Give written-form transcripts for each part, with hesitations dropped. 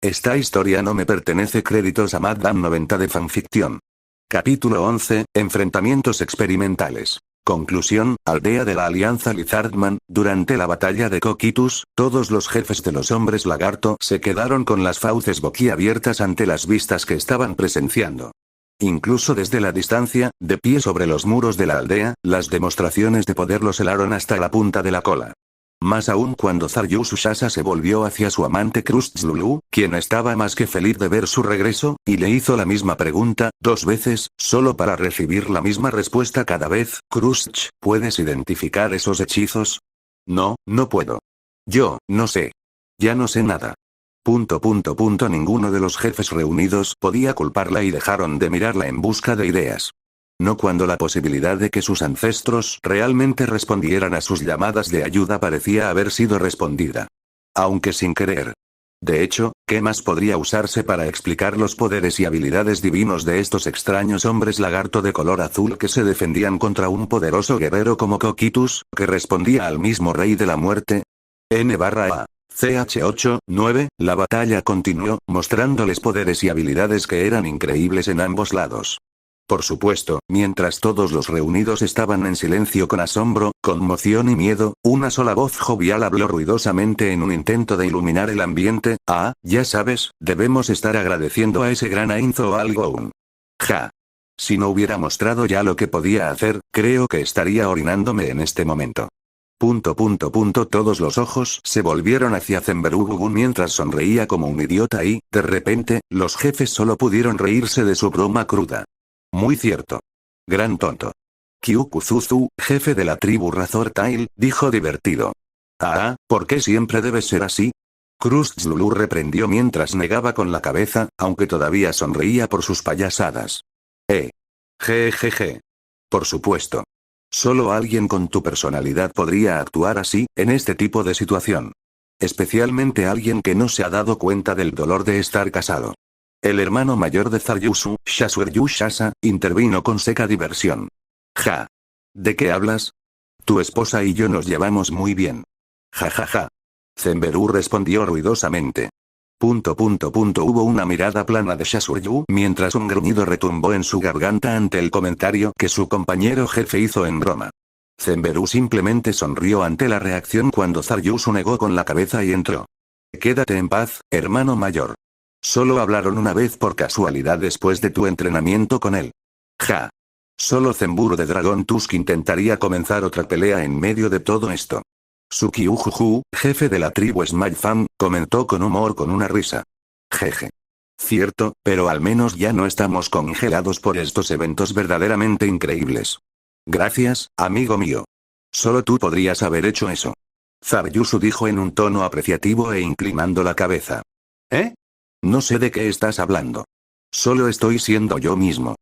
Esta historia no me pertenece. Créditos a Madame 90 de fanfiction. Capítulo 11, Enfrentamientos experimentales. Conclusión, aldea de la Alianza Lizardman. Durante la batalla de Cocytus, todos los jefes de los hombres lagarto se quedaron con las fauces boquiabiertas ante las vistas que estaban presenciando. Incluso desde la distancia, de pie sobre los muros de la aldea, las demostraciones de poder los helaron hasta la punta de la cola. Más aún cuando Zaryus Ushasa se volvió hacia su amante Krusty Lulu, quien estaba más que feliz de ver su regreso, y le hizo la misma pregunta, 2 veces, solo para recibir la misma respuesta cada vez. Krusty, ¿puedes identificar esos hechizos? No, no puedo. Yo, no sé. Ya no sé nada. Ninguno de los jefes reunidos podía culparla y dejaron de mirarla en busca de ideas. No cuando la posibilidad de que sus ancestros realmente respondieran a sus llamadas de ayuda parecía haber sido respondida. Aunque sin querer. De hecho, ¿qué más podría usarse para explicar los poderes y habilidades divinos de estos extraños hombres lagarto de color azul que se defendían contra un poderoso guerrero como Cocytus, que respondía al mismo rey de la muerte? N/A. CH8, 9, la batalla continuó, mostrándoles poderes y habilidades que eran increíbles en ambos lados. Por supuesto, mientras todos los reunidos estaban en silencio con asombro, conmoción y miedo, una sola voz jovial habló ruidosamente en un intento de iluminar el ambiente. Ah, ya sabes, debemos estar agradeciendo a ese gran Ainzo Algoun. Ja. Si no hubiera mostrado ya lo que podía hacer, creo que estaría orinándome en este momento. Todos los ojos se volvieron hacia Zenberugugun mientras sonreía como un idiota y, de repente, los jefes solo pudieron reírse de su broma cruda. Muy cierto. Gran tonto. Kyukuzuzu, jefe de la tribu Razor Tail, dijo divertido. Ah, ¿por qué siempre debe ser así? Krusty Lulu reprendió mientras negaba con la cabeza, aunque todavía sonreía por sus payasadas. Jejeje. Por supuesto. Solo alguien con tu personalidad podría actuar así, en este tipo de situación. Especialmente alguien que no se ha dado cuenta del dolor de estar casado. El hermano mayor de Zaryusu, Shasueryu Shasa, intervino con seca diversión. Ja. ¿De qué hablas? Tu esposa y yo nos llevamos muy bien. Ja ja ja. Zenberu respondió ruidosamente. Hubo una mirada plana de Shasueryu mientras un gruñido retumbó en su garganta ante el comentario que su compañero jefe hizo en broma. Zenberu simplemente sonrió ante la reacción cuando Zaryusu negó con la cabeza y entró. Quédate en paz, hermano mayor. Solo hablaron una vez por casualidad después de tu entrenamiento con él. Ja. Solo Zenburu de Dragon Tusk intentaría comenzar otra pelea en medio de todo esto. Suki Ujuju, jefe de la tribu Smile Fam, comentó con humor con una risa. Jeje. Cierto, pero al menos ya no estamos congelados por estos eventos verdaderamente increíbles. Gracias, amigo mío. Solo tú podrías haber hecho eso. Zaryusu dijo en un tono apreciativo e inclinando la cabeza. No sé de qué estás hablando. Solo estoy siendo yo mismo.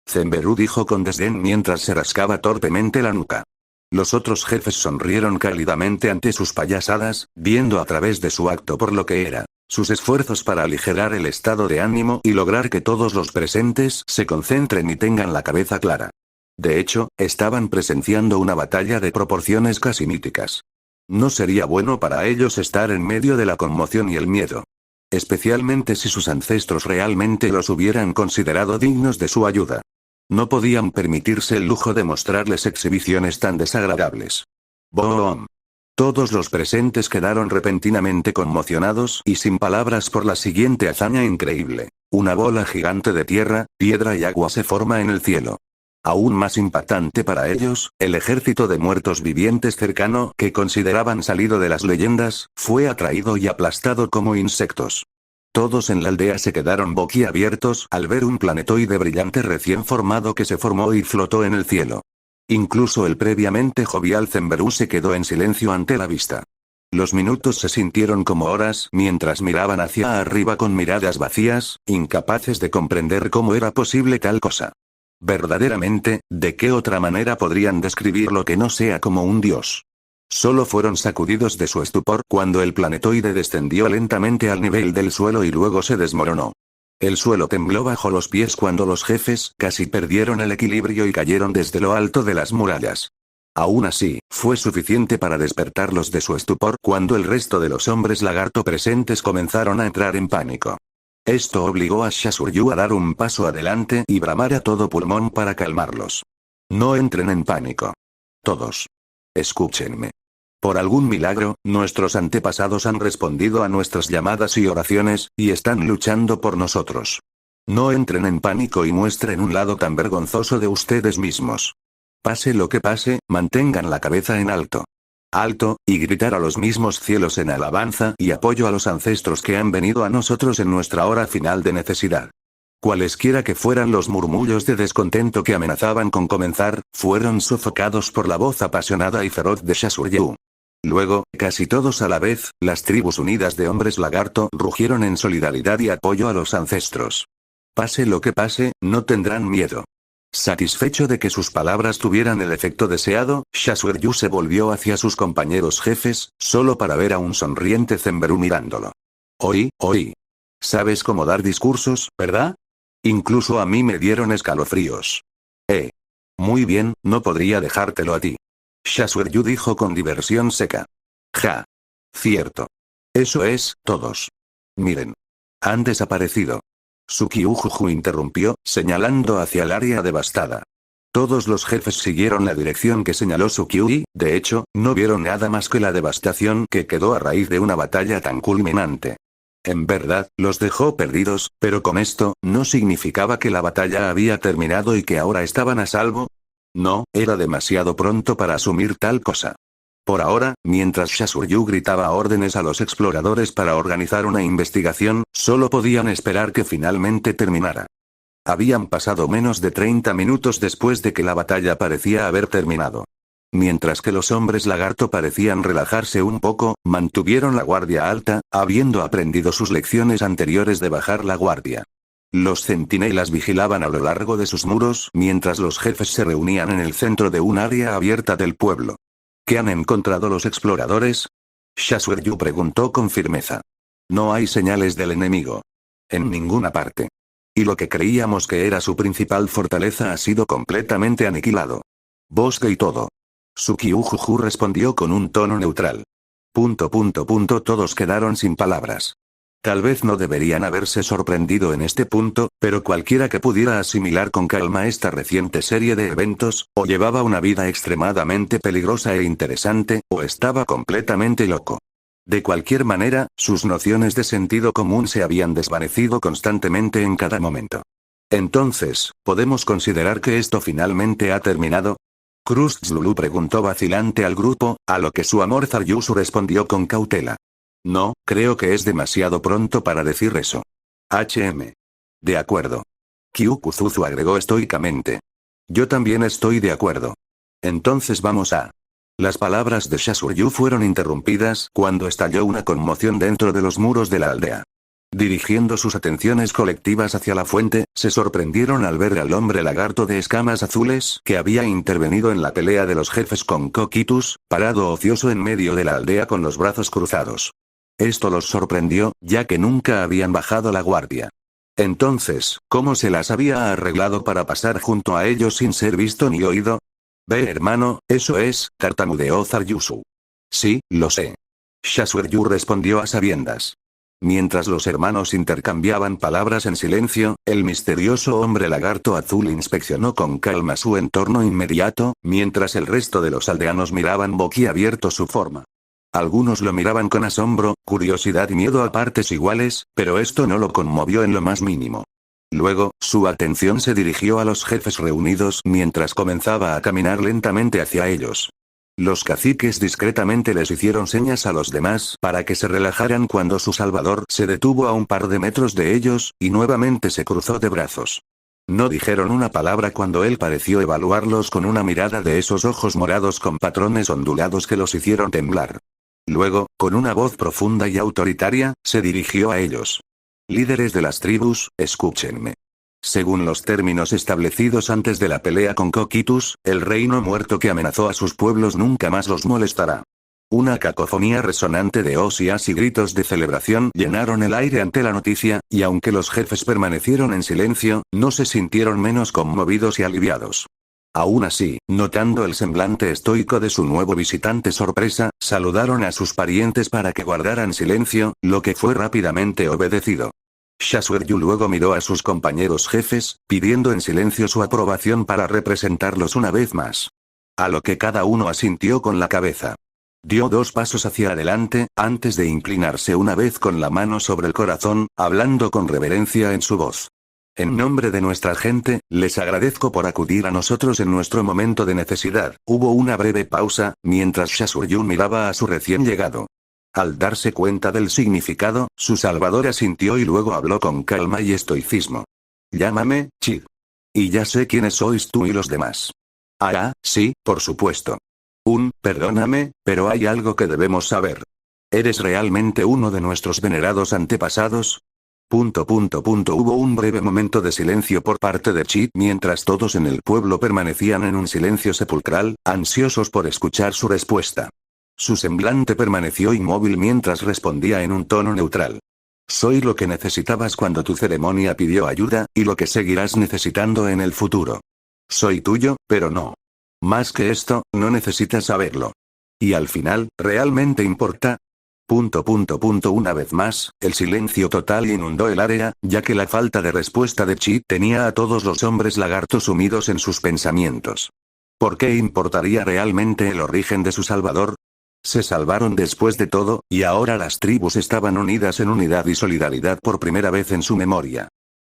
Zenberu dijo con desdén mientras se rascaba torpemente la nuca. Los otros jefes sonrieron cálidamente ante sus payasadas, viendo a través de su acto por lo que era, sus esfuerzos para aligerar el estado de ánimo y lograr que todos los presentes se concentren y tengan la cabeza clara. De hecho, estaban presenciando una batalla de proporciones casi míticas. No sería bueno para ellos estar en medio de la conmoción y el miedo. Especialmente si sus ancestros realmente los hubieran considerado dignos de su ayuda. No podían permitirse el lujo de mostrarles exhibiciones tan desagradables. ¡Boom! Todos los presentes quedaron repentinamente conmocionados y sin palabras por la siguiente hazaña increíble. Una bola gigante de tierra, piedra y agua se forma en el cielo. Aún más impactante para ellos, el ejército de muertos vivientes cercano que consideraban salido de las leyendas, fue atraído y aplastado como insectos. Todos en la aldea se quedaron boquiabiertos al ver un planetoide brillante recién formado que se formó y flotó en el cielo. Incluso el previamente jovial Zenberu se quedó en silencio ante la vista. Los minutos se sintieron como horas mientras miraban hacia arriba con miradas vacías, incapaces de comprender cómo era posible tal cosa. Verdaderamente, ¿de qué otra manera podrían describir lo que no sea como un dios? Solo fueron sacudidos de su estupor cuando el planetoide descendió lentamente al nivel del suelo y luego se desmoronó. El suelo tembló bajo los pies cuando los jefes casi perdieron el equilibrio y cayeron desde lo alto de las murallas. Aún así, fue suficiente para despertarlos de su estupor cuando el resto de los hombres lagarto presentes comenzaron a entrar en pánico. Esto obligó a Shasuryu a dar un paso adelante y bramar a todo pulmón para calmarlos. No entren en pánico. Todos. Escúchenme. Por algún milagro, nuestros antepasados han respondido a nuestras llamadas y oraciones, y están luchando por nosotros. No entren en pánico y muestren un lado tan vergonzoso de ustedes mismos. Pase lo que pase, mantengan la cabeza en alto. Alto, y gritar a los mismos cielos en alabanza y apoyo a los ancestros que han venido a nosotros en nuestra hora final de necesidad. Cualesquiera que fueran los murmullos de descontento que amenazaban con comenzar, fueron sofocados por la voz apasionada y feroz de Shasuryu. Luego, casi todos a la vez, las tribus unidas de hombres lagarto rugieron en solidaridad y apoyo a los ancestros. Pase lo que pase, no tendrán miedo. Satisfecho de que sus palabras tuvieran el efecto deseado, Shasuryu se volvió hacia sus compañeros jefes, solo para ver a un sonriente Zenberu mirándolo. Oí. Sabes cómo dar discursos, ¿verdad? Incluso a mí me dieron escalofríos. Muy bien, no podría dejártelo a ti. Shasuryu dijo con diversión seca. Ja. Cierto. Eso es, todos. Miren. Han desaparecido. Sukiujuju interrumpió, señalando hacia el área devastada. Todos los jefes siguieron la dirección que señaló Sukiu y, de hecho, no vieron nada más que la devastación que quedó a raíz de una batalla tan culminante. En verdad, los dejó perdidos, pero con esto, ¿no significaba que la batalla había terminado y que ahora estaban a salvo? No, era demasiado pronto para asumir tal cosa. Por ahora, mientras Shasuryu gritaba órdenes a los exploradores para organizar una investigación, solo podían esperar que finalmente terminara. Habían pasado menos de 30 minutos después de que la batalla parecía haber terminado. Mientras que los hombres lagarto parecían relajarse un poco, mantuvieron la guardia alta, habiendo aprendido sus lecciones anteriores de bajar la guardia. Los centinelas vigilaban a lo largo de sus muros mientras los jefes se reunían en el centro de un área abierta del pueblo. ¿Qué han encontrado los exploradores? Shasuryu preguntó con firmeza. No hay señales del enemigo. En ninguna parte. Y lo que creíamos que era su principal fortaleza ha sido completamente aniquilado. Bosque y todo. Sukiujuju respondió con un tono neutral. Todos quedaron sin palabras. Tal vez no deberían haberse sorprendido en este punto, pero cualquiera que pudiera asimilar con calma esta reciente serie de eventos, o llevaba una vida extremadamente peligrosa e interesante, o estaba completamente loco. De cualquier manera, sus nociones de sentido común se habían desvanecido constantemente en cada momento. Entonces, ¿podemos considerar que esto finalmente ha terminado? Krustzlulu preguntó vacilante al grupo, a lo que su amor Zaryusu respondió con cautela. No, creo que es demasiado pronto para decir eso. De acuerdo. Kyukuzuzu agregó estoicamente. Yo también estoy de acuerdo. Entonces vamos a... Las palabras de Shasuryu fueron interrumpidas cuando estalló una conmoción dentro de los muros de la aldea. Dirigiendo sus atenciones colectivas hacia la fuente, se sorprendieron al ver al hombre lagarto de escamas azules que había intervenido en la pelea de los jefes con Kokitus, parado ocioso en medio de la aldea con los brazos cruzados. Esto los sorprendió, ya que nunca habían bajado la guardia. Entonces, ¿cómo se las había arreglado para pasar junto a ellos sin ser visto ni oído? Ve hermano, eso es, tartamudeó Zaryusu. Sí, lo sé. Shasuryu respondió a sabiendas. Mientras los hermanos intercambiaban palabras en silencio, el misterioso hombre lagarto azul inspeccionó con calma su entorno inmediato, mientras el resto de los aldeanos miraban boquiabiertos su forma. Algunos lo miraban con asombro, curiosidad y miedo a partes iguales, pero esto no lo conmovió en lo más mínimo. Luego, su atención se dirigió a los jefes reunidos mientras comenzaba a caminar lentamente hacia ellos. Los caciques discretamente les hicieron señas a los demás para que se relajaran cuando su salvador se detuvo a un par de metros de ellos, y nuevamente se cruzó de brazos. No dijeron una palabra cuando él pareció evaluarlos con una mirada de esos ojos morados con patrones ondulados que los hicieron temblar. Luego, con una voz profunda y autoritaria, se dirigió a ellos. Líderes de las tribus, escúchenme. Según los términos establecidos antes de la pelea con Kokitus, el reino muerto que amenazó a sus pueblos nunca más los molestará. Una cacofonía resonante de osias y gritos de celebración llenaron el aire ante la noticia, y aunque los jefes permanecieron en silencio, no se sintieron menos conmovidos y aliviados. Aún así, notando el semblante estoico de su nuevo visitante sorpresa, saludaron a sus parientes para que guardaran silencio, lo que fue rápidamente obedecido. Xiaoyu luego miró a sus compañeros jefes, pidiendo en silencio su aprobación para representarlos una vez más. A lo que cada uno asintió con la cabeza. Dio 2 pasos hacia adelante, antes de inclinarse una vez con la mano sobre el corazón, hablando con reverencia en su voz. En nombre de nuestra gente, les agradezco por acudir a nosotros en nuestro momento de necesidad. Hubo una breve pausa, mientras Xiaoyu miraba a su recién llegado. Al darse cuenta del significado, su salvador asintió y luego habló con calma y estoicismo. Llámame, Chid. Y ya sé quiénes sois tú y los demás. Ah, sí, por supuesto. Perdóname, pero hay algo que debemos saber. ¿Eres realmente uno de nuestros venerados antepasados? Hubo un breve momento de silencio por parte de Chid mientras todos en el pueblo permanecían en un silencio sepulcral, ansiosos por escuchar su respuesta. Su semblante permaneció inmóvil mientras respondía en un tono neutral. Soy lo que necesitabas cuando tu ceremonia pidió ayuda, y lo que seguirás necesitando en el futuro. Soy tuyo, pero no. Más que esto, no necesitas saberlo. Y al final, ¿realmente importa? Una vez más, el silencio total inundó el área, ya que la falta de respuesta de Chid tenía a todos los hombres lagartos sumidos en sus pensamientos. ¿Por qué importaría realmente el origen de su salvador? Se salvaron después de todo, y ahora las tribus estaban unidas en unidad y solidaridad por primera vez en su memoria.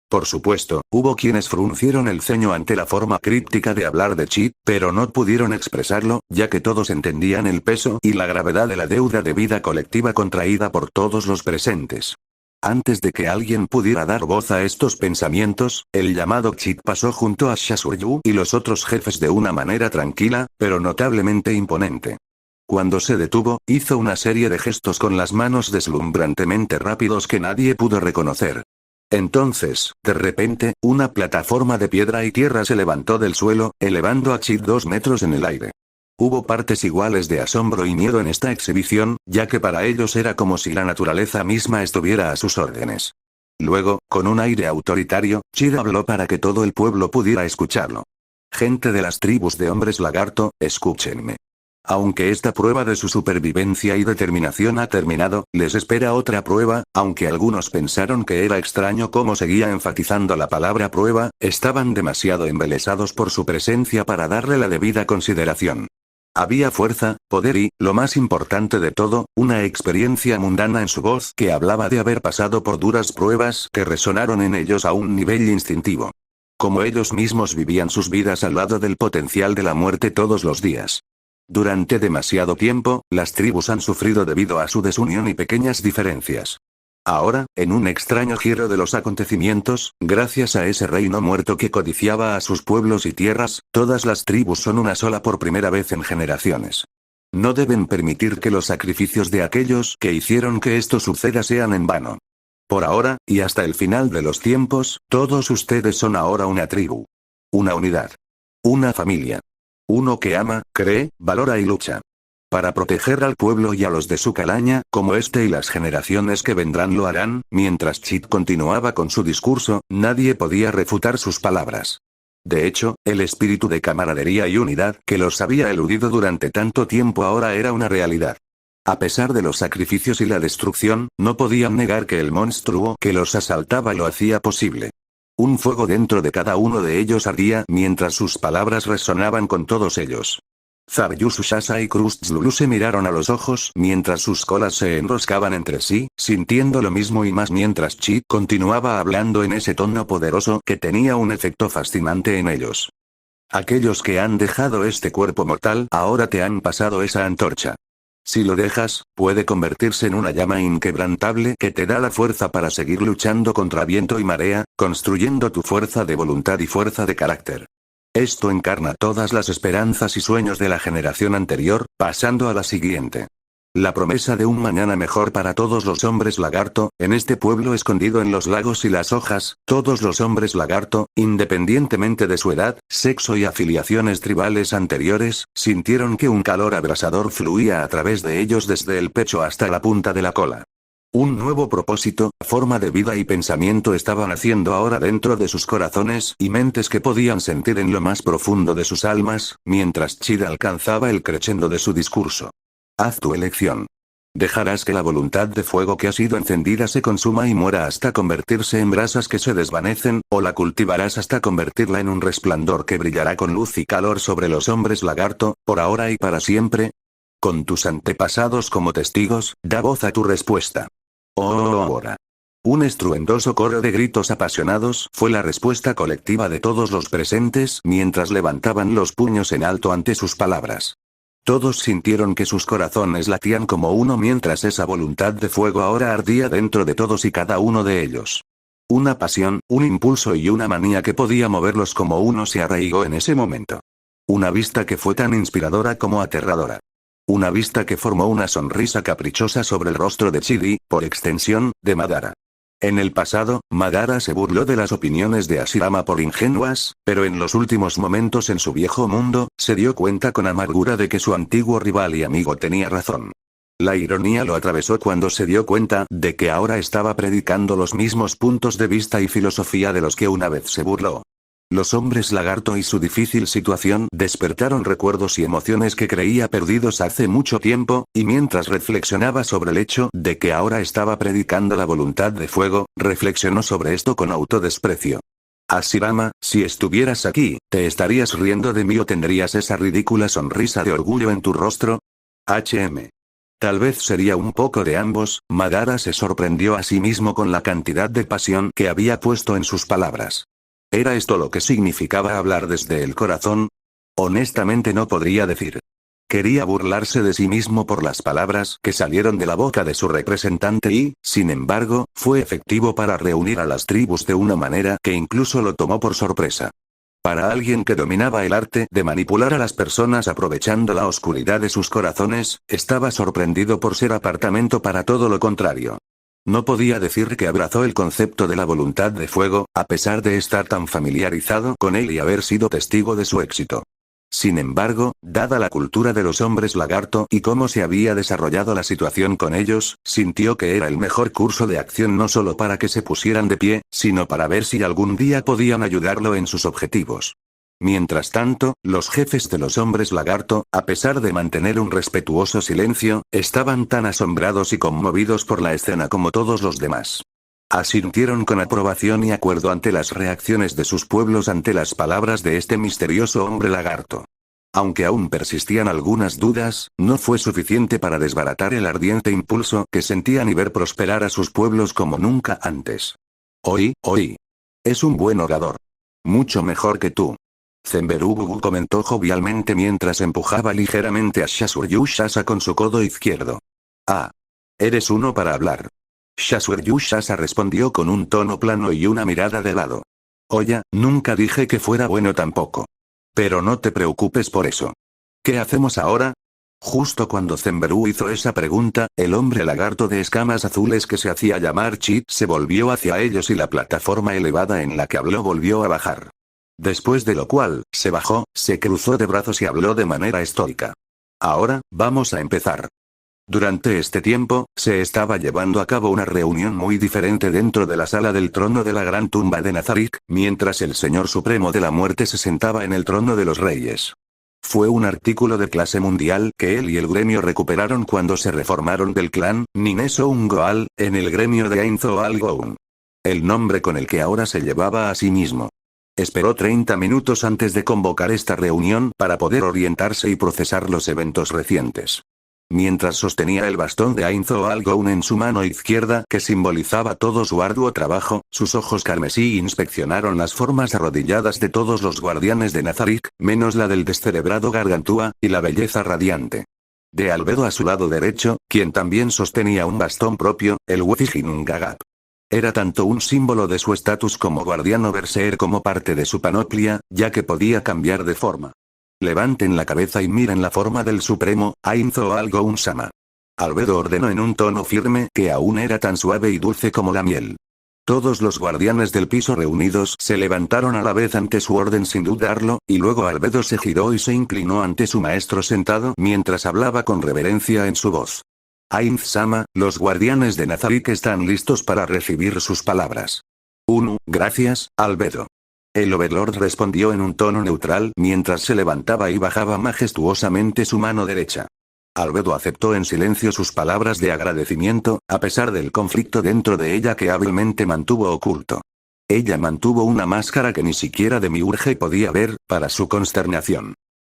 Por supuesto, hubo quienes fruncieron el ceño ante la forma críptica de hablar de Chid, pero no pudieron expresarlo, ya que todos entendían el peso y la gravedad de la deuda de vida colectiva contraída por todos los presentes. Antes de que alguien pudiera dar voz a estos pensamientos, el llamado Chid pasó junto a Xiaoyu y los otros jefes de una manera tranquila, pero notablemente imponente. Cuando se detuvo, hizo una serie de gestos con las manos deslumbrantemente rápidos que nadie pudo reconocer. Entonces, de repente, una plataforma de piedra y tierra se levantó del suelo, elevando a Chid 2 metros en el aire. Hubo partes iguales de asombro y miedo en esta exhibición, ya que para ellos era como si la naturaleza misma estuviera a sus órdenes. Luego, con un aire autoritario, Chid habló para que todo el pueblo pudiera escucharlo. Gente de las tribus de hombres lagarto, escúchenme. Aunque esta prueba de su supervivencia y determinación ha terminado, les espera otra prueba, aunque algunos pensaron que era extraño cómo seguía enfatizando la palabra prueba, estaban demasiado embelesados por su presencia para darle la debida consideración. Había fuerza, poder y, lo más importante de todo, una experiencia mundana en su voz que hablaba de haber pasado por duras pruebas que resonaron en ellos a un nivel instintivo. Como ellos mismos vivían sus vidas al lado del potencial de la muerte todos los días. Durante demasiado tiempo, las tribus han sufrido debido a su desunión y pequeñas diferencias. Ahora, en un extraño giro de los acontecimientos, gracias a ese reino muerto que codiciaba a sus pueblos y tierras, todas las tribus son una sola por primera vez en generaciones. No deben permitir que los sacrificios de aquellos que hicieron que esto suceda sean en vano. Por ahora, y hasta el final de los tiempos, todos ustedes son ahora una tribu. Una unidad. Una familia. Uno que ama, cree, valora y lucha. Para proteger al pueblo y a los de su calaña, como este y las generaciones que vendrán lo harán. Mientras Chid continuaba con su discurso, nadie podía refutar sus palabras. De hecho, el espíritu de camaradería y unidad que los había eludido durante tanto tiempo ahora era una realidad. A pesar de los sacrificios y la destrucción, no podían negar que el monstruo que los asaltaba lo hacía posible. Un fuego dentro de cada uno de ellos ardía mientras sus palabras resonaban con todos ellos. Zaryusu Shasa y Krustzlulu se miraron a los ojos mientras sus colas se enroscaban entre sí, sintiendo lo mismo y más mientras Chid continuaba hablando en ese tono poderoso que tenía un efecto fascinante en ellos. Aquellos que han dejado este cuerpo mortal ahora te han pasado esa antorcha. Si lo dejas, puede convertirse en una llama inquebrantable que te da la fuerza para seguir luchando contra viento y marea, construyendo tu fuerza de voluntad y fuerza de carácter. Esto encarna todas las esperanzas y sueños de la generación anterior, pasando a la siguiente. La promesa de un mañana mejor para todos los hombres lagarto, en este pueblo escondido en los lagos y las hojas, todos los hombres lagarto, independientemente de su edad, sexo y afiliaciones tribales anteriores, sintieron que un calor abrasador fluía a través de ellos desde el pecho hasta la punta de la cola. Un nuevo propósito, forma de vida y pensamiento estaban naciendo ahora dentro de sus corazones y mentes que podían sentir en lo más profundo de sus almas, mientras Chida alcanzaba el crescendo de su discurso. Haz tu elección. ¿Dejarás que la voluntad de fuego que ha sido encendida se consuma y muera hasta convertirse en brasas que se desvanecen, o la cultivarás hasta convertirla en un resplandor que brillará con luz y calor sobre los hombres lagarto, por ahora y para siempre? Con tus antepasados como testigos, da voz a tu respuesta. Ahora. Un estruendoso coro de gritos apasionados fue la respuesta colectiva de todos los presentes mientras levantaban los puños en alto ante sus palabras. Todos sintieron que sus corazones latían como uno mientras esa voluntad de fuego ahora ardía dentro de todos y cada uno de ellos. Una pasión, un impulso y una manía que podía moverlos como uno se arraigó en ese momento. Una vista que fue tan inspiradora como aterradora. Una vista que formó una sonrisa caprichosa sobre el rostro de Chidi, por extensión, de Madara. En el pasado, Madara se burló de las opiniones de Hashirama por ingenuas, pero en los últimos momentos en su viejo mundo, se dio cuenta con amargura de que su antiguo rival y amigo tenía razón. La ironía lo atravesó cuando se dio cuenta de que ahora estaba predicando los mismos puntos de vista y filosofía de los que una vez se burló. Los hombres lagarto y su difícil situación despertaron recuerdos y emociones que creía perdidos hace mucho tiempo, y mientras reflexionaba sobre el hecho de que ahora estaba predicando la voluntad de fuego, reflexionó sobre esto con autodesprecio. Hashirama, si estuvieras aquí, ¿te estarías riendo de mí o tendrías esa ridícula sonrisa de orgullo en tu rostro? Tal vez sería un poco de ambos. Madara se sorprendió a sí mismo con la cantidad de pasión que había puesto en sus palabras. ¿Era esto lo que significaba hablar desde el corazón? Honestamente no podría decir. Quería burlarse de sí mismo por las palabras que salieron de la boca de su representante y, sin embargo, fue efectivo para reunir a las tribus de una manera que incluso lo tomó por sorpresa. Para alguien que dominaba el arte de manipular a las personas aprovechando la oscuridad de sus corazones, estaba sorprendido por ser apartamento para todo lo contrario. No podía decir que abrazó el concepto de la voluntad de fuego, a pesar de estar tan familiarizado con él y haber sido testigo de su éxito. Sin embargo, dada la cultura de los hombres lagarto y cómo se había desarrollado la situación con ellos, sintió que era el mejor curso de acción no solo para que se pusieran de pie, sino para ver si algún día podían ayudarlo en sus objetivos. Mientras tanto, los jefes de los hombres lagarto, a pesar de mantener un respetuoso silencio, estaban tan asombrados y conmovidos por la escena como todos los demás. Asintieron con aprobación y acuerdo ante las reacciones de sus pueblos ante las palabras de este misterioso hombre lagarto. Aunque aún persistían algunas dudas, no fue suficiente para desbaratar el ardiente impulso que sentían y ver prosperar a sus pueblos como nunca antes. Oí. Es un buen orador. Mucho mejor que tú. Zenberubu comentó jovialmente mientras empujaba ligeramente a Shasuryushasa con su codo izquierdo. Ah. Eres uno para hablar. Shasuryushasa respondió con un tono plano y una mirada de lado. Oye, nunca dije que fuera bueno tampoco. Pero no te preocupes por eso. ¿Qué hacemos ahora? Justo cuando Zenberu hizo esa pregunta, el hombre lagarto de escamas azules que se hacía llamar Chi se volvió hacia ellos y la plataforma elevada en la que habló volvió a bajar. Después de lo cual, se bajó, se cruzó de brazos y habló de manera estoica. Ahora, vamos a empezar. Durante este tiempo, se estaba llevando a cabo una reunión muy diferente dentro de la sala del trono de la gran tumba de Nazarik, mientras el Señor Supremo de la Muerte se sentaba en el trono de los reyes. Fue un artículo de clase mundial que él y el gremio recuperaron cuando se reformaron del clan Ninesoun Goal, en el gremio de Ainzo Al Goun. El nombre con el que ahora se llevaba a sí mismo. Esperó 30 minutos antes de convocar esta reunión para poder orientarse y procesar los eventos recientes. Mientras sostenía el bastón de Ainzo Al Goun en su mano izquierda que simbolizaba todo su arduo trabajo, sus ojos carmesí inspeccionaron las formas arrodilladas de todos los guardianes de Nazarik, menos la del descerebrado Gargantúa, y la belleza radiante de Albedo a su lado derecho, quien también sostenía un bastón propio, el Wefijinungagap. Era tanto un símbolo de su estatus como guardián berserker como parte de su panoplia, ya que podía cambiar de forma. Levanten la cabeza y miren la forma del Supremo, Ainzo Al Goun-sama. Albedo ordenó en un tono firme que aún era tan suave y dulce como la miel. Todos los guardianes del piso reunidos se levantaron a la vez ante su orden sin dudarlo, y luego Albedo se giró y se inclinó ante su maestro sentado mientras hablaba con reverencia en su voz. Ainz-sama, los guardianes de Nazarick están listos para recibir sus palabras. Gracias, Albedo. El Overlord respondió en un tono neutral mientras se levantaba y bajaba majestuosamente su mano derecha. Albedo aceptó en silencio sus palabras de agradecimiento, a pesar del conflicto dentro de ella que hábilmente mantuvo oculto. Ella mantuvo una máscara que ni siquiera Demiurge podía ver, para su consternación.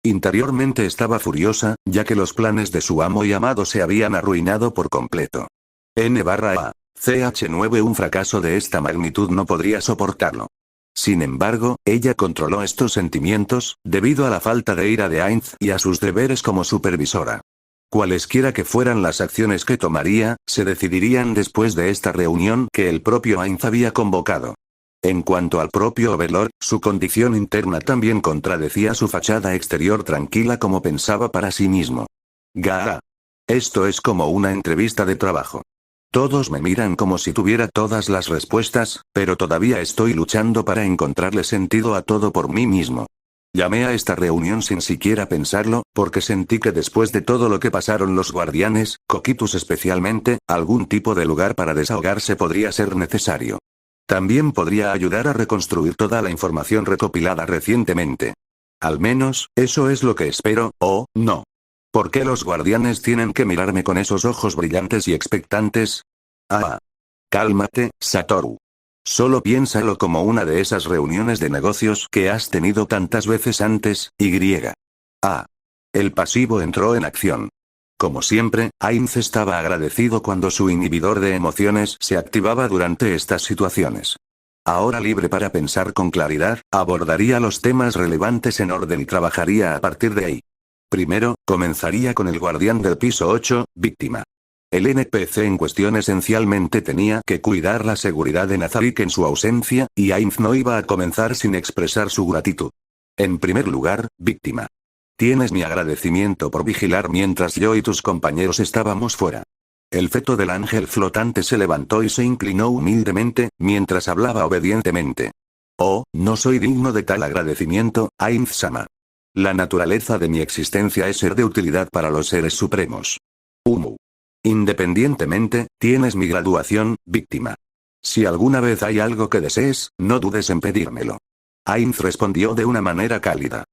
Interiormente estaba furiosa, ya que los planes de su amo y amado se habían arruinado por completo. CH9 Un fracaso de esta magnitud no podría soportarlo. Sin embargo, ella controló estos sentimientos, debido a la falta de ira de Ainz y a sus deberes como supervisora. Cualesquiera que fueran las acciones que tomaría, se decidirían después de esta reunión que el propio Ainz había convocado. En cuanto al propio Overlord, su condición interna también contradecía su fachada exterior tranquila como pensaba para sí mismo. Gaa. Esto es como una entrevista de trabajo. Todos me miran como si tuviera todas las respuestas, pero todavía estoy luchando para encontrarle sentido a todo por mí mismo. Llamé a esta reunión sin siquiera pensarlo, porque sentí que después de todo lo que pasaron los guardianes, Cocytus especialmente, algún tipo de lugar para desahogarse podría ser necesario. También podría ayudar a reconstruir toda la información recopilada recientemente. Al menos, eso es lo que espero, ¿o no? ¿Por qué los guardianes tienen que mirarme con esos ojos brillantes y expectantes? Cálmate, Satoru. Solo piénsalo como una de esas reuniones de negocios que has tenido tantas veces antes, El pasivo entró en acción. Como siempre, Ainz estaba agradecido cuando su inhibidor de emociones se activaba durante estas situaciones. Ahora libre para pensar con claridad, abordaría los temas relevantes en orden y trabajaría a partir de ahí. Primero, comenzaría con el guardián del piso 8, víctima. El NPC en cuestión esencialmente tenía que cuidar la seguridad de Nazarick en su ausencia, y Ainz no iba a comenzar sin expresar su gratitud. En primer lugar, víctima. Tienes mi agradecimiento por vigilar mientras yo y tus compañeros estábamos fuera. El feto del ángel flotante se levantó y se inclinó humildemente, mientras hablaba obedientemente. No soy digno de tal agradecimiento, Ainz-sama. La naturaleza de mi existencia es ser de utilidad para los seres supremos. Independientemente, tienes mi graduación, víctima. Si alguna vez hay algo que desees, no dudes en pedírmelo. Ainz respondió de una manera cálida.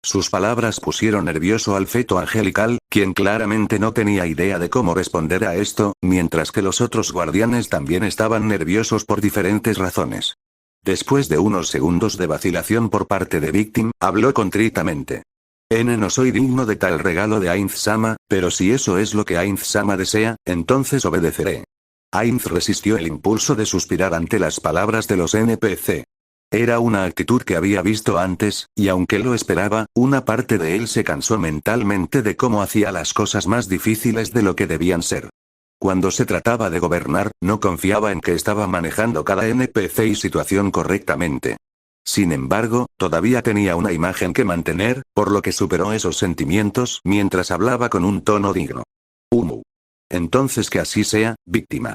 Sus palabras pusieron nervioso al feto angelical, quien claramente no tenía idea de cómo responder a esto, mientras que los otros guardianes también estaban nerviosos por diferentes razones. Después de unos segundos de vacilación por parte de Victim, habló contritamente. No soy digno de tal regalo de Ainz-sama, pero si eso es lo que Ainz-sama desea, entonces obedeceré. Ainz resistió el impulso de suspirar ante las palabras de los NPC. Era una actitud que había visto antes, y aunque lo esperaba, una parte de él se cansó mentalmente de cómo hacía las cosas más difíciles de lo que debían ser. Cuando se trataba de gobernar, no confiaba en que estaba manejando cada NPC y situación correctamente. Sin embargo, todavía tenía una imagen que mantener, por lo que superó esos sentimientos mientras hablaba con un tono digno. Entonces que así sea, víctima.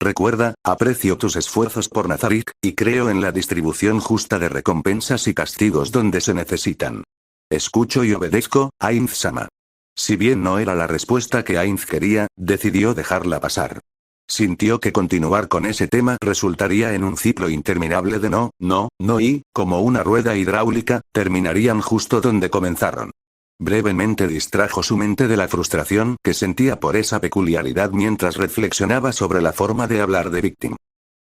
Recuerda, aprecio tus esfuerzos por Nazarick, y creo en la distribución justa de recompensas y castigos donde se necesitan. Escucho y obedezco, Ainz-sama. Si bien no era la respuesta que Ainz quería, decidió dejarla pasar. Sintió que continuar con ese tema resultaría en un ciclo interminable de no, y, como una rueda hidráulica, terminarían justo donde comenzaron. Brevemente distrajo su mente de la frustración que sentía por esa peculiaridad mientras reflexionaba sobre la forma de hablar de Victim.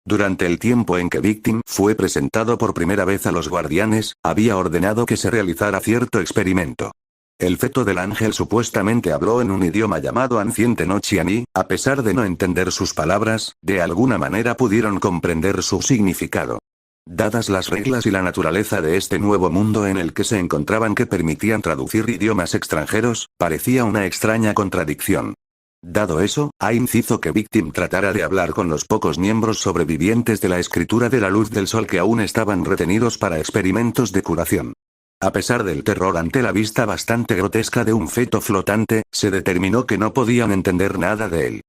Durante el tiempo en que Victim fue presentado por primera vez a los guardianes, había ordenado que se realizara cierto experimento. El feto del ángel supuestamente habló en un idioma llamado Anciente no Chiani, a pesar de no entender sus palabras, de alguna manera pudieron comprender su significado. Dadas las reglas y la naturaleza de este nuevo mundo en el que se encontraban que permitían traducir idiomas extranjeros, parecía una extraña contradicción. Dado eso, Ainz hizo que Victim tratara de hablar con los pocos miembros sobrevivientes de la escritura de la luz del sol que aún estaban retenidos para experimentos de curación. A pesar del terror ante la vista bastante grotesca de un feto flotante, se determinó que no podían entender nada de él.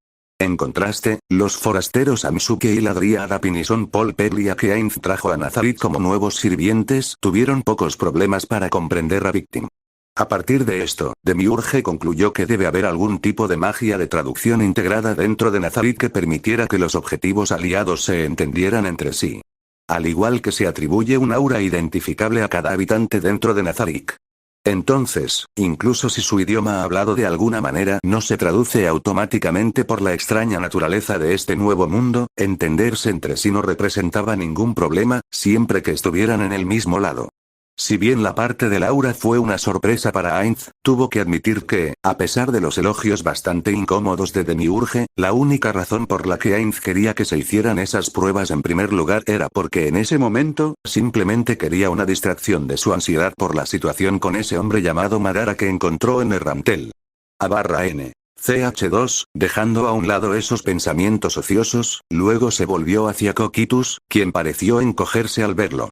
En contraste, los forasteros Amsuke y la dríada Pinison Polpelia que Ainz trajo a Nazarick como nuevos sirvientes tuvieron pocos problemas para comprender a Victim. A partir de esto, Demiurge concluyó que debe haber algún tipo de magia de traducción integrada dentro de Nazarick que permitiera que los objetivos aliados se entendieran entre sí. Al igual que se atribuye un aura identificable a cada habitante dentro de Nazarick. Entonces, incluso si su idioma hablado de alguna manera no se traduce automáticamente por la extraña naturaleza de este nuevo mundo, entenderse entre sí no representaba ningún problema, siempre que estuvieran en el mismo lado. Si bien la parte del aura fue una sorpresa para Ainz, tuvo que admitir que, a pesar de los elogios bastante incómodos de Demiurge, la única razón por la que Ainz quería que se hicieran esas pruebas en primer lugar era porque en ese momento, simplemente quería una distracción de su ansiedad por la situación con ese hombre llamado Madara que encontró en Errantel. A/N. CH2, dejando a un lado esos pensamientos ociosos, luego se volvió hacia Coquitus, quien pareció encogerse al verlo.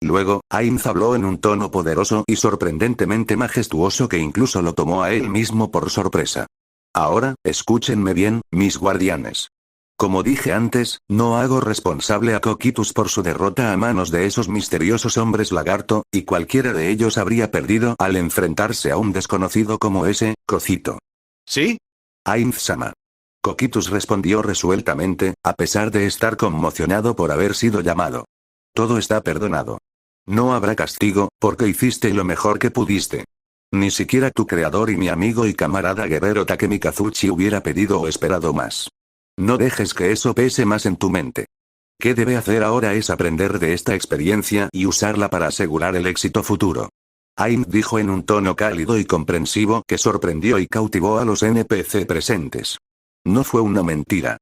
Luego, Ainz habló en un tono poderoso y sorprendentemente majestuoso que incluso lo tomó a él mismo por sorpresa. Ahora, escúchenme bien, mis guardianes. Como dije antes, no hago responsable a Coquitus por su derrota a manos de esos misteriosos hombres lagarto, y cualquiera de ellos habría perdido al enfrentarse a un desconocido como ese, Cocito. ¿Sí? Ainz-sama. Coquitus respondió resueltamente, a pesar de estar conmocionado por haber sido llamado. Todo está perdonado. No habrá castigo, porque hiciste lo mejor que pudiste. Ni siquiera tu creador y mi amigo y camarada guerrero Takemi Kazuchi hubiera pedido o esperado más. No dejes que eso pese más en tu mente. ¿Qué debe hacer ahora es aprender de esta experiencia y usarla para asegurar el éxito futuro? Ainz dijo en un tono cálido y comprensivo que sorprendió y cautivó a los NPC presentes. No fue una mentira.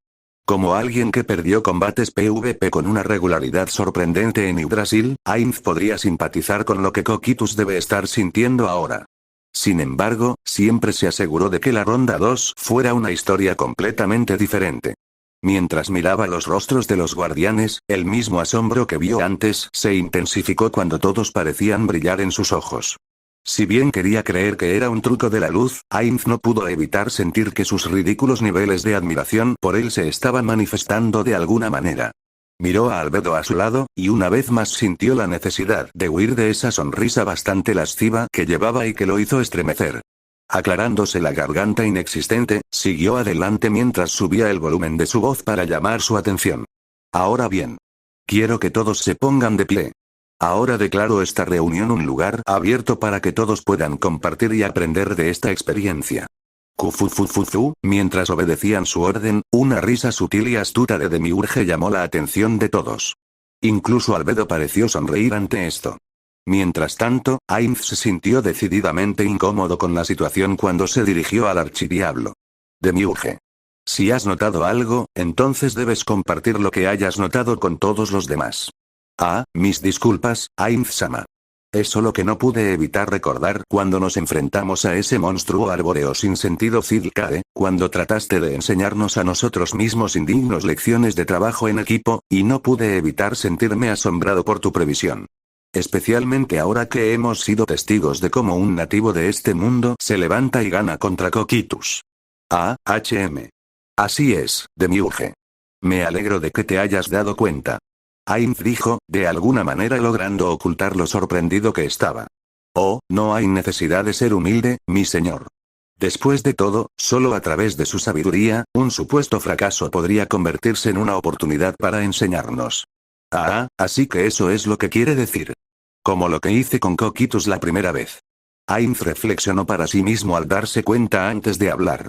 Como alguien que perdió combates PvP con una regularidad sorprendente en Yggdrasil, Ainz podría simpatizar con lo que Coquitus debe estar sintiendo ahora. Sin embargo, siempre se aseguró de que la ronda 2 fuera una historia completamente diferente. Mientras miraba los rostros de los guardianes, el mismo asombro que vio antes se intensificó cuando todos parecían brillar en sus ojos. Si bien quería creer que era un truco de la luz, Ainz no pudo evitar sentir que sus ridículos niveles de admiración por él se estaban manifestando de alguna manera. Miró a Albedo a su lado, y una vez más sintió la necesidad de huir de esa sonrisa bastante lasciva que llevaba y que lo hizo estremecer. Aclarándose la garganta inexistente, siguió adelante mientras subía el volumen de su voz para llamar su atención. Ahora bien. Quiero que todos se pongan de pie. Ahora declaro esta reunión un lugar abierto para que todos puedan compartir y aprender de esta experiencia. Kufufufufu, mientras obedecían su orden, una risa sutil y astuta de Demiurge llamó la atención de todos. Incluso Albedo pareció sonreír ante esto. Mientras tanto, Ainz se sintió decididamente incómodo con la situación cuando se dirigió al archidiablo. Demiurge. Si has notado algo, entonces debes compartir lo que hayas notado con todos los demás. Ah, mis disculpas, Ainz-sama. Es solo que no pude evitar recordar cuando nos enfrentamos a ese monstruo arbóreo sin sentido Zidkade, cuando trataste de enseñarnos a nosotros mismos indignos lecciones de trabajo en equipo, y no pude evitar sentirme asombrado por tu previsión. Especialmente ahora que hemos sido testigos de cómo un nativo de este mundo se levanta y gana contra Coquitus. Así es, Demiurge. Me alegro de que te hayas dado cuenta. Ainz dijo, de alguna manera logrando ocultar lo sorprendido que estaba. Oh, no hay necesidad de ser humilde, mi señor. Después de todo, solo a través de su sabiduría, un supuesto fracaso podría convertirse en una oportunidad para enseñarnos. Así que eso es lo que quiere decir. Como lo que hice con Coquitus la primera vez. Ainz reflexionó para sí mismo al darse cuenta antes de hablar.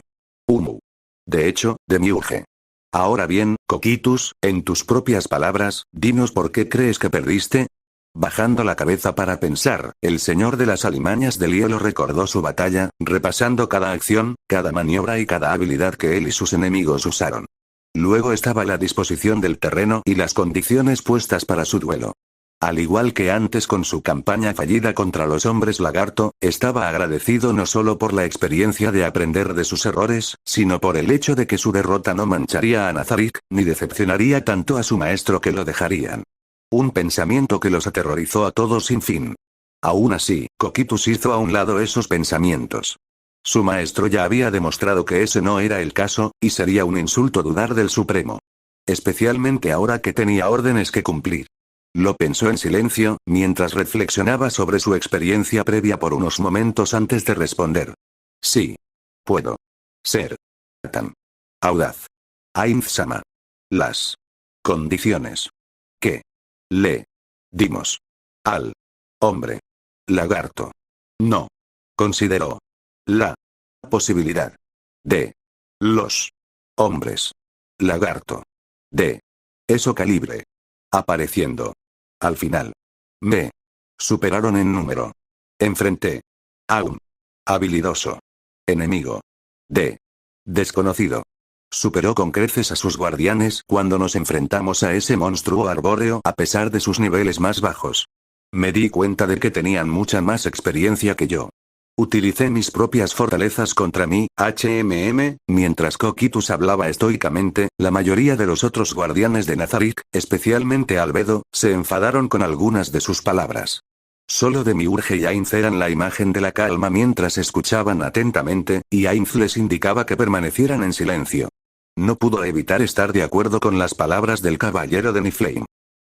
De hecho, Demiurge. Ahora bien, Coquitus, en tus propias palabras, dinos por qué crees que perdiste. Bajando la cabeza para pensar, el señor de las alimañas del hielo recordó su batalla, repasando cada acción, cada maniobra y cada habilidad que él y sus enemigos usaron. Luego estaba la disposición del terreno y las condiciones puestas para su duelo. Al igual que antes con su campaña fallida contra los hombres lagarto, estaba agradecido no solo por la experiencia de aprender de sus errores, sino por el hecho de que su derrota no mancharía a Nazarick, ni decepcionaría tanto a su maestro que lo dejarían. Un pensamiento que los aterrorizó a todos sin fin. Aún así, Coquitus hizo a un lado esos pensamientos. Su maestro ya había demostrado que ese no era el caso, y sería un insulto dudar del Supremo. Especialmente ahora que tenía órdenes que cumplir. Lo pensó en silencio, mientras reflexionaba sobre su experiencia previa por unos momentos antes de responder. Sí. Puedo ser tan audaz. Ainz-sama. Las condiciones que le dimos al hombre lagarto no consideró la posibilidad de los hombres lagarto de eso calibre apareciendo al final. Me superaron en número. Enfrenté a un habilidoso enemigo de desconocido. Superó con creces a sus guardianes cuando nos enfrentamos a ese monstruo arbóreo a pesar de sus niveles más bajos. Me di cuenta de que tenían mucha más experiencia que yo. Utilicé mis propias fortalezas contra mí, mientras Coquitus hablaba estoicamente, la mayoría de los otros guardianes de Nazarick, especialmente Albedo, se enfadaron con algunas de sus palabras. Solo Demiurge y Ainz eran la imagen de la calma mientras escuchaban atentamente, y Ainz les indicaba que permanecieran en silencio. No pudo evitar estar de acuerdo con las palabras del caballero de Niflheim.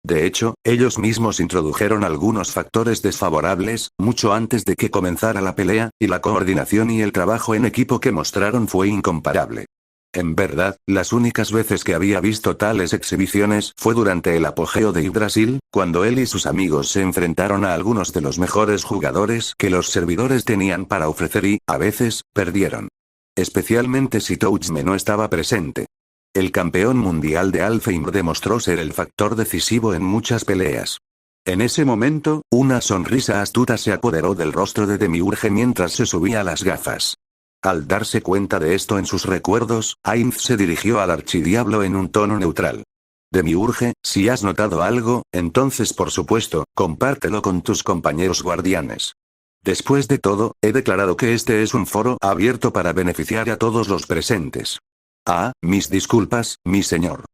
De hecho, ellos mismos introdujeron algunos factores desfavorables, mucho antes de que comenzara la pelea, y la coordinación y el trabajo en equipo que mostraron fue incomparable. En verdad, las únicas veces que había visto tales exhibiciones fue durante el apogeo de Yggdrasil, cuando él y sus amigos se enfrentaron a algunos de los mejores jugadores que los servidores tenían para ofrecer y, a veces, perdieron. Especialmente si Touchme no estaba presente. El campeón mundial de Alfheim demostró ser el factor decisivo en muchas peleas. En ese momento, una sonrisa astuta se apoderó del rostro de Demiurge mientras se subía las gafas. Al darse cuenta de esto en sus recuerdos, Ainz se dirigió al archidiablo en un tono neutral. Demiurge, si has notado algo, entonces por supuesto, compártelo con tus compañeros guardianes. Después de todo, he declarado que este es un foro abierto para beneficiar a todos los presentes. Ah, mis disculpas, mi señor.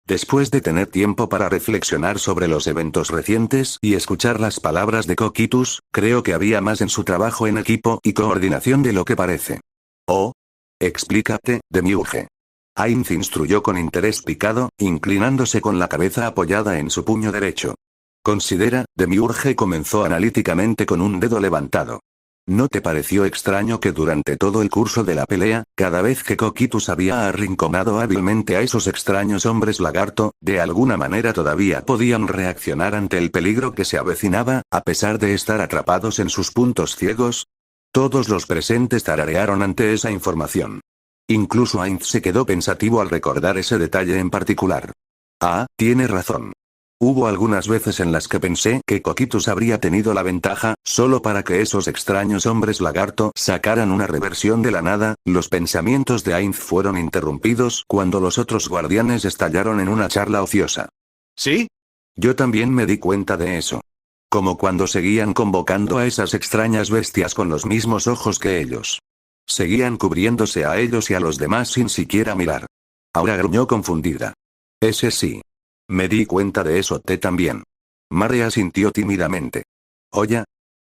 Después de tener tiempo para reflexionar sobre los eventos recientes y escuchar las palabras de Coquitus, creo que había más en su trabajo en equipo y coordinación de lo que parece. Oh. Explícate, Demiurge. Ainz instruyó con interés picado, inclinándose con la cabeza apoyada en su puño derecho. Considera, Demiurge comenzó analíticamente con un dedo levantado. ¿No te pareció extraño que durante todo el curso de la pelea, cada vez que Coquitus había arrinconado hábilmente a esos extraños hombres lagarto, de alguna manera todavía podían reaccionar ante el peligro que se avecinaba, a pesar de estar atrapados en sus puntos ciegos? Todos los presentes tararearon ante esa información. Incluso Ainz se quedó pensativo al recordar ese detalle en particular. Ah, tiene razón. Hubo algunas veces en las que pensé que Coquitus habría tenido la ventaja, solo para que esos extraños hombres lagarto sacaran una reversión de la nada. Los pensamientos de Ainz fueron interrumpidos cuando los otros guardianes estallaron en una charla ociosa. ¿Sí? Yo también me di cuenta de eso. Como cuando seguían convocando a esas extrañas bestias con los mismos ojos que ellos. Seguían cubriéndose a ellos y a los demás sin siquiera mirar. Ahora gruñó confundida. Ese sí. Me di cuenta de eso también. Mare asintió tímidamente. Oye.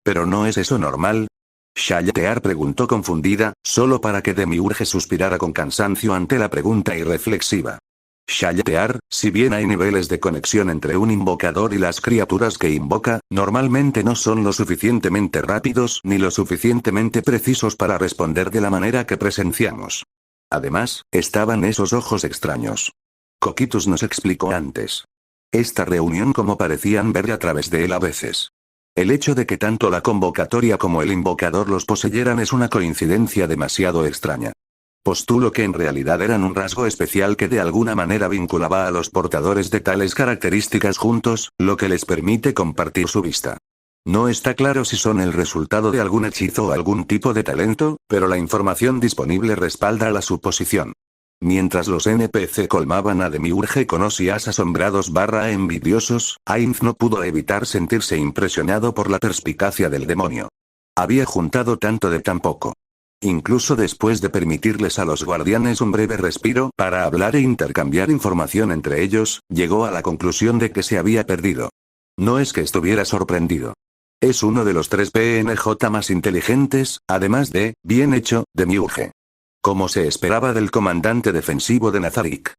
¿Pero no es eso normal? Shaltear preguntó confundida, solo para que Demiurge suspirara con cansancio ante la pregunta irreflexiva. Shaltear, si bien hay niveles de conexión entre un invocador y las criaturas que invoca, normalmente no son lo suficientemente rápidos ni lo suficientemente precisos para responder de la manera que presenciamos. Además, estaban esos ojos extraños. Coquitus nos explicó antes. Esta reunión como parecían ver a través de él a veces. El hecho de que tanto la convocatoria como el invocador los poseyeran es una coincidencia demasiado extraña. Postulo que en realidad eran un rasgo especial que de alguna manera vinculaba a los portadores de tales características juntos, lo que les permite compartir su vista. No está claro si son el resultado de algún hechizo o algún tipo de talento, pero la información disponible respalda la suposición. Mientras los NPC colmaban a Demiurge con osias asombrados envidiosos, Ainz no pudo evitar sentirse impresionado por la perspicacia del demonio. Había juntado tanto de tan poco. Incluso después de permitirles a los guardianes un breve respiro para hablar e intercambiar información entre ellos, llegó a la conclusión de que se había perdido. No es que estuviera sorprendido. Es uno de los 3 PNJ más inteligentes, además de, bien hecho, Demiurge. Como se esperaba del comandante defensivo de Nazarick.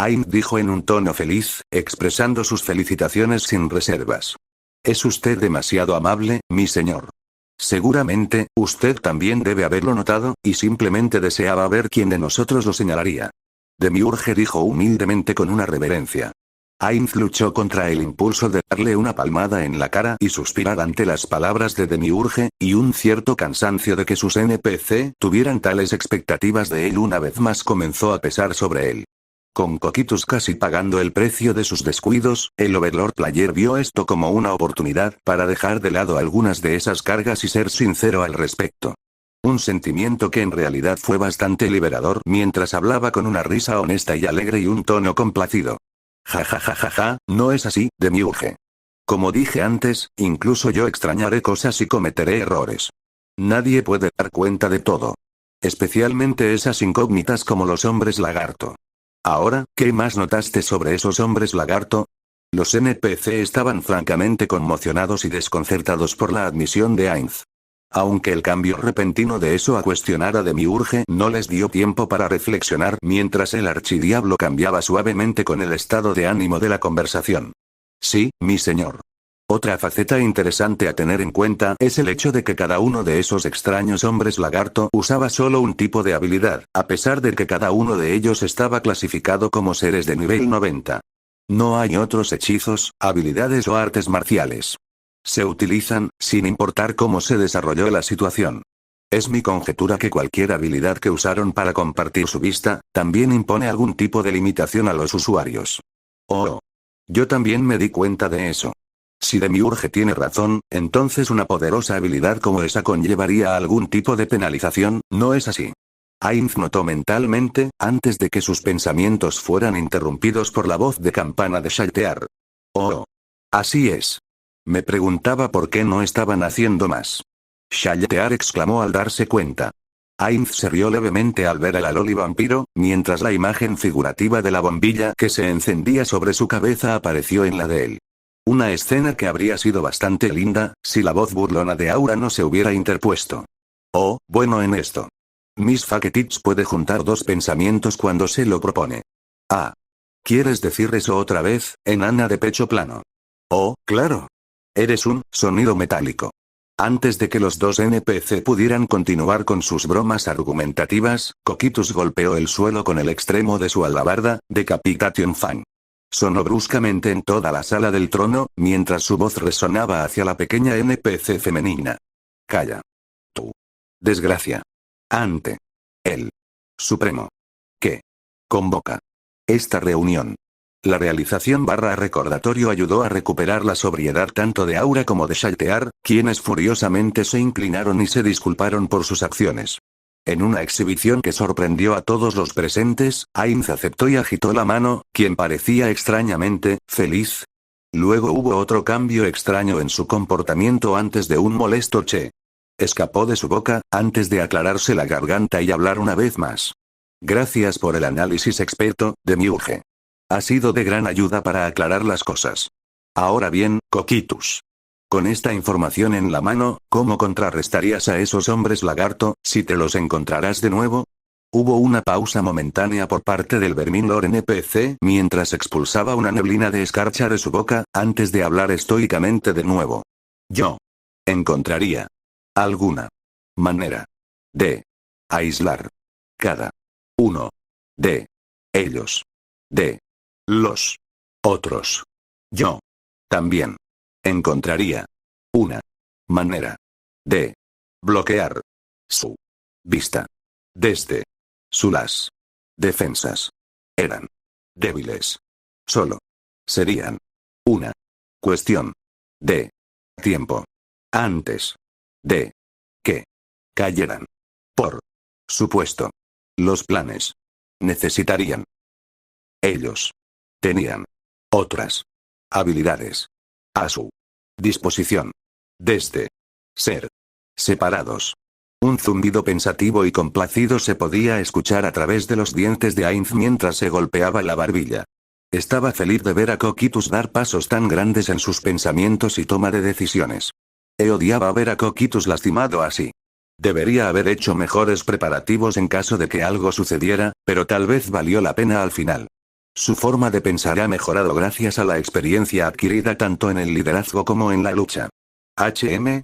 Ainz dijo en un tono feliz, expresando sus felicitaciones sin reservas. Es usted demasiado amable, mi señor. Seguramente, usted también debe haberlo notado, y simplemente deseaba ver quién de nosotros lo señalaría. Demiurge dijo humildemente con una reverencia. Ainz luchó contra el impulso de darle una palmada en la cara y suspirar ante las palabras de Demiurge, y un cierto cansancio de que sus NPC tuvieran tales expectativas de él una vez más comenzó a pesar sobre él. Con Coquitus casi pagando el precio de sus descuidos, el Overlord Player vio esto como una oportunidad para dejar de lado algunas de esas cargas y ser sincero al respecto. Un sentimiento que en realidad fue bastante liberador mientras hablaba con una risa honesta y alegre y un tono complacido. Ja ja ja ja ja, no es así, Demiurge. Como dije antes, incluso yo extrañaré cosas y cometeré errores. Nadie puede dar cuenta de todo. Especialmente esas incógnitas como los hombres lagarto. Ahora, ¿qué más notaste sobre esos hombres lagarto? Los NPC estaban francamente conmocionados y desconcertados por la admisión de Ainz. Aunque el cambio repentino de eso a cuestionar a Demiurge no les dio tiempo para reflexionar mientras el archidiablo cambiaba suavemente con el estado de ánimo de la conversación. Sí, mi señor. Otra faceta interesante a tener en cuenta es el hecho de que cada uno de esos extraños hombres lagarto usaba solo un tipo de habilidad, a pesar de que cada uno de ellos estaba clasificado como seres de nivel 90. No hay otros hechizos, habilidades o artes marciales. Se utilizan, sin importar cómo se desarrolló la situación. Es mi conjetura que cualquier habilidad que usaron para compartir su vista, también impone algún tipo de limitación a los usuarios. Oh. Yo también me di cuenta de eso. Si Demiurge tiene razón, entonces una poderosa habilidad como esa conllevaría a algún tipo de penalización, ¿no es así? Ainz notó mentalmente, antes de que sus pensamientos fueran interrumpidos por la voz de campana de Shaltear. Oh. Así es. Me preguntaba por qué no estaban haciendo más. Shaltear exclamó al darse cuenta. Ainz se rió levemente al ver al Aloli vampiro, mientras la imagen figurativa de la bombilla que se encendía sobre su cabeza apareció en la de él. Una escena que habría sido bastante linda, si la voz burlona de Aura no se hubiera interpuesto. Oh, bueno en esto. Miss Faketich puede juntar dos pensamientos cuando se lo propone. Ah. ¿Quieres decir eso otra vez, enana de pecho plano? Oh, claro. Eres un sonido metálico. Antes de que los dos NPC pudieran continuar con sus bromas argumentativas, Coquitus golpeó el suelo con el extremo de su alabarda, Decapitation Fan. Sonó bruscamente en toda la sala del trono, mientras su voz resonaba hacia la pequeña NPC femenina. Calla. Tú. Desgracia. Ante. El. Supremo. ¿Qué? Convoca. Esta reunión. La realización / recordatorio ayudó a recuperar la sobriedad tanto de Aura como de Shaltear, quienes furiosamente se inclinaron y se disculparon por sus acciones. En una exhibición que sorprendió a todos los presentes, Ainz aceptó y agitó la mano, quien parecía extrañamente feliz. Luego hubo otro cambio extraño en su comportamiento antes de un molesto che. Escapó de su boca, antes de aclararse la garganta y hablar una vez más. Gracias por el análisis experto, Demiurge. Ha sido de gran ayuda para aclarar las cosas. Ahora bien, Coquitus. Con esta información en la mano, ¿cómo contrarrestarías a esos hombres lagarto, si te los encontrarás de nuevo? Hubo una pausa momentánea por parte del Verminlord NPC mientras expulsaba una neblina de escarcha de su boca, antes de hablar estoicamente de nuevo. Yo. Encontraría. Alguna. Manera. De. Aislar. Cada. Uno. De. Ellos. De. Los. Otros. Yo. También. Encontraría. Una. Manera. De. Bloquear. Su. Vista. Desde. Las defensas. Eran. Débiles. Solo. Serían. Una. Cuestión. De. Tiempo. Antes. De. Que. Cayeran. Por. Supuesto. Los planes. Necesitarían. Ellos. Tenían. Otras. Habilidades. A su disposición. Desde. Ser. Separados. Un zumbido pensativo y complacido se podía escuchar a través de los dientes de Ainz mientras se golpeaba la barbilla. Estaba feliz de ver a Coquitus dar pasos tan grandes en sus pensamientos y toma de decisiones. Odiaba ver a Coquitus lastimado así. Debería haber hecho mejores preparativos en caso de que algo sucediera, pero tal vez valió la pena al final. Su forma de pensar ha mejorado gracias a la experiencia adquirida tanto en el liderazgo como en la lucha.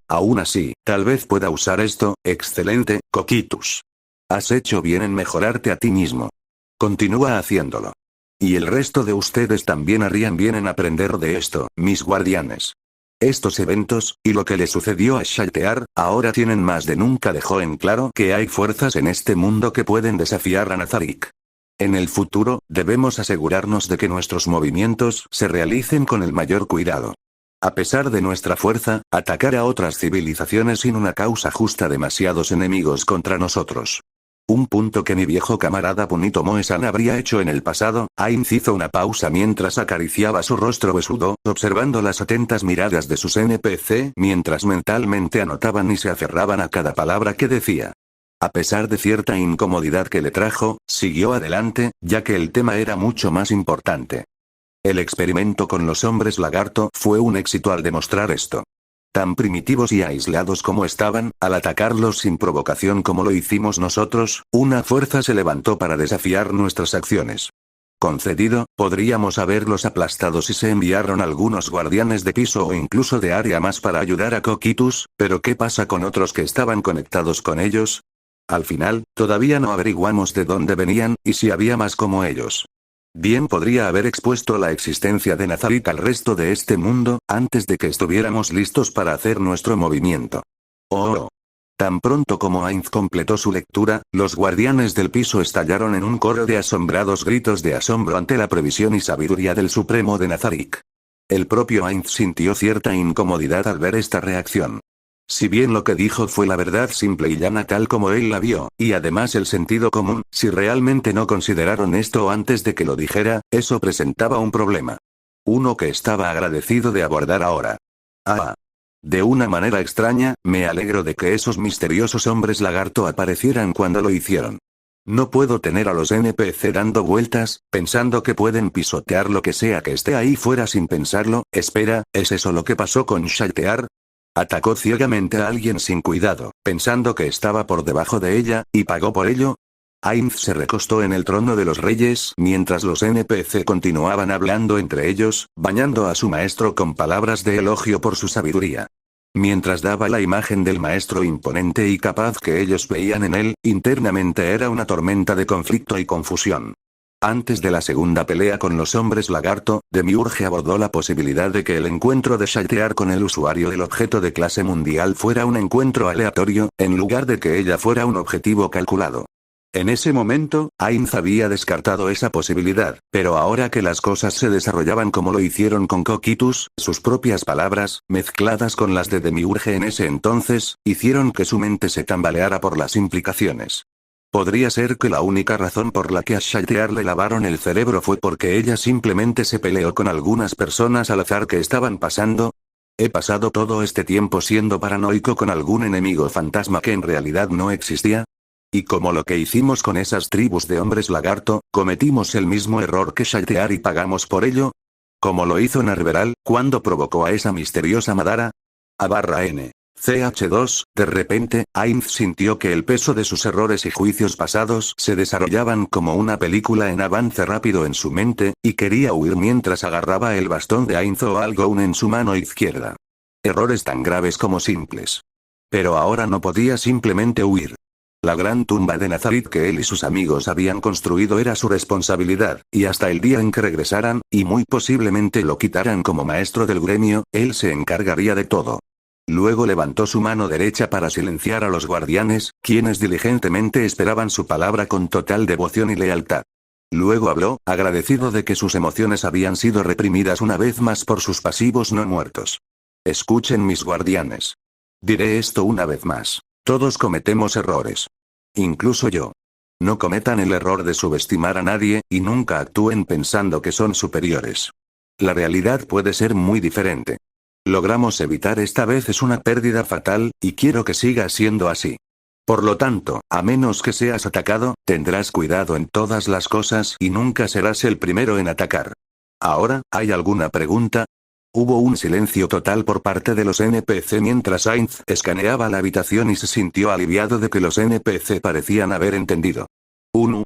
Aún así, tal vez pueda usar esto. Excelente, Coquitus. Has hecho bien en mejorarte a ti mismo. Continúa haciéndolo. Y el resto de ustedes también harían bien en aprender de esto, mis guardianes. Estos eventos, y lo que le sucedió a Shaltear, ahora tienen más de nunca dejó en claro que hay fuerzas en este mundo que pueden desafiar a Nazarik. En el futuro, debemos asegurarnos de que nuestros movimientos se realicen con el mayor cuidado. A pesar de nuestra fuerza, atacar a otras civilizaciones sin una causa justa, demasiados enemigos contra nosotros. Un punto que mi viejo camarada Punito Moe-san habría hecho en el pasado. Ainz hizo una pausa mientras acariciaba su rostro huesudo, observando las atentas miradas de sus NPC mientras mentalmente anotaban y se aferraban a cada palabra que decía. A pesar de cierta incomodidad que le trajo, siguió adelante, ya que el tema era mucho más importante. El experimento con los hombres lagarto fue un éxito al demostrar esto. Tan primitivos y aislados como estaban, al atacarlos sin provocación como lo hicimos nosotros, una fuerza se levantó para desafiar nuestras acciones. Concedido, podríamos haberlos aplastado si se enviaron algunos guardianes de piso o incluso de área más para ayudar a Coquitus, pero ¿qué pasa con otros que estaban conectados con ellos? Al final, todavía no averiguamos de dónde venían, y si había más como ellos. Bien podría haber expuesto la existencia de Nazarik al resto de este mundo, antes de que estuviéramos listos para hacer nuestro movimiento. Oh. Tan pronto como Ainz completó su lectura, los guardianes del piso estallaron en un coro de asombrados gritos de asombro ante la previsión y sabiduría del Supremo de Nazarik. El propio Ainz sintió cierta incomodidad al ver esta reacción. Si bien lo que dijo fue la verdad simple y llana tal como él la vio, y además el sentido común, si realmente no consideraron esto antes de que lo dijera, eso presentaba un problema. Uno que estaba agradecido de abordar ahora. De una manera extraña, me alegro de que esos misteriosos hombres lagarto aparecieran cuando lo hicieron. No puedo tener a los NPC dando vueltas, pensando que pueden pisotear lo que sea que esté ahí fuera sin pensarlo. Espera, ¿es eso lo que pasó con Shaltear? Atacó ciegamente a alguien sin cuidado, pensando que estaba por debajo de ella, y pagó por ello. Ainz se recostó en el trono de los reyes mientras los NPC continuaban hablando entre ellos, bañando a su maestro con palabras de elogio por su sabiduría. Mientras daba la imagen del maestro imponente y capaz que ellos veían en él, internamente era una tormenta de conflicto y confusión. Antes de la segunda pelea con los hombres lagarto, Demiurge abordó la posibilidad de que el encuentro de Shaltear con el usuario del objeto de clase mundial fuera un encuentro aleatorio, en lugar de que ella fuera un objetivo calculado. En ese momento, Ainz había descartado esa posibilidad, pero ahora que las cosas se desarrollaban como lo hicieron con Coquitus, sus propias palabras, mezcladas con las de Demiurge en ese entonces, hicieron que su mente se tambaleara por las implicaciones. Podría ser que la única razón por la que a Shaltear le lavaron el cerebro fue porque ella simplemente se peleó con algunas personas al azar que estaban pasando. He pasado todo este tiempo siendo paranoico con algún enemigo fantasma que en realidad no existía. Y como lo que hicimos con esas tribus de hombres lagarto, cometimos el mismo error que Shaltear y pagamos por ello. Como lo hizo Narveral, cuando provocó a esa misteriosa Madara. /N. CH2, de repente, Ainz sintió que el peso de sus errores y juicios pasados se desarrollaban como una película en avance rápido en su mente, y quería huir mientras agarraba el bastón de Ainz o Algon en su mano izquierda. Errores tan graves como simples. Pero ahora no podía simplemente huir. La gran tumba de Nazarik que él y sus amigos habían construido era su responsabilidad, y hasta el día en que regresaran, y muy posiblemente lo quitaran como maestro del gremio, él se encargaría de todo. Luego levantó su mano derecha para silenciar a los guardianes, quienes diligentemente esperaban su palabra con total devoción y lealtad. Luego habló, agradecido de que sus emociones habían sido reprimidas una vez más por sus pasivos no muertos. Escuchen mis guardianes. Diré esto una vez más. Todos cometemos errores. Incluso yo. No cometan el error de subestimar a nadie, y nunca actúen pensando que son superiores. La realidad puede ser muy diferente. Logramos evitar esta vez es una pérdida fatal, y quiero que siga siendo así. Por lo tanto, a menos que seas atacado, tendrás cuidado en todas las cosas y nunca serás el primero en atacar. Ahora, ¿hay alguna pregunta? Hubo un silencio total por parte de los NPC mientras Ainz escaneaba la habitación y se sintió aliviado de que los NPC parecían haber entendido.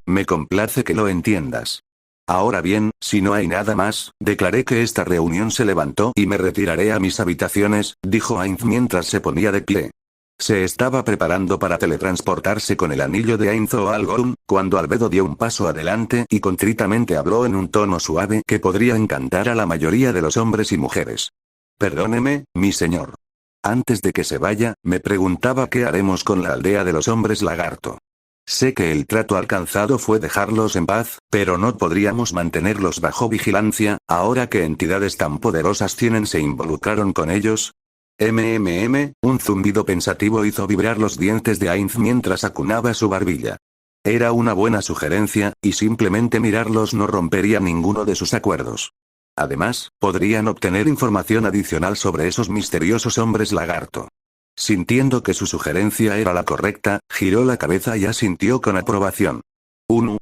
Me complace que lo entiendas. Ahora bien, si no hay nada más, declaré que esta reunión se levantó y me retiraré a mis habitaciones, dijo Ainz mientras se ponía de pie. Se estaba preparando para teletransportarse con el anillo de Ainz o Algorun, cuando Albedo dio un paso adelante y contritamente habló en un tono suave que podría encantar a la mayoría de los hombres y mujeres. Perdóneme, mi señor. Antes de que se vaya, me preguntaba qué haremos con la aldea de los hombres lagarto. Sé que el trato alcanzado fue dejarlos en paz, pero no podríamos mantenerlos bajo vigilancia, ahora que entidades tan poderosas se involucraron con ellos. Un zumbido pensativo hizo vibrar los dientes de Ainz mientras acunaba su barbilla. Era una buena sugerencia, y simplemente mirarlos no rompería ninguno de sus acuerdos. Además, podrían obtener información adicional sobre esos misteriosos hombres lagarto. Sintiendo que su sugerencia era la correcta, giró la cabeza y asintió con aprobación.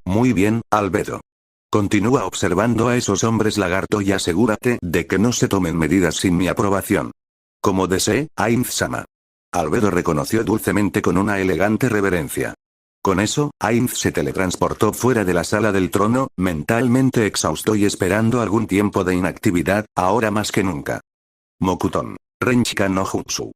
Muy bien, Albedo. Continúa observando a esos hombres lagarto y asegúrate de que no se tomen medidas sin mi aprobación. Como desee, Ainz-sama. Albedo reconoció dulcemente con una elegante reverencia. Con eso, Ainz se teletransportó fuera de la sala del trono, mentalmente exhausto y esperando algún tiempo de inactividad, ahora más que nunca. Mokuton. Renchika no Jutsu.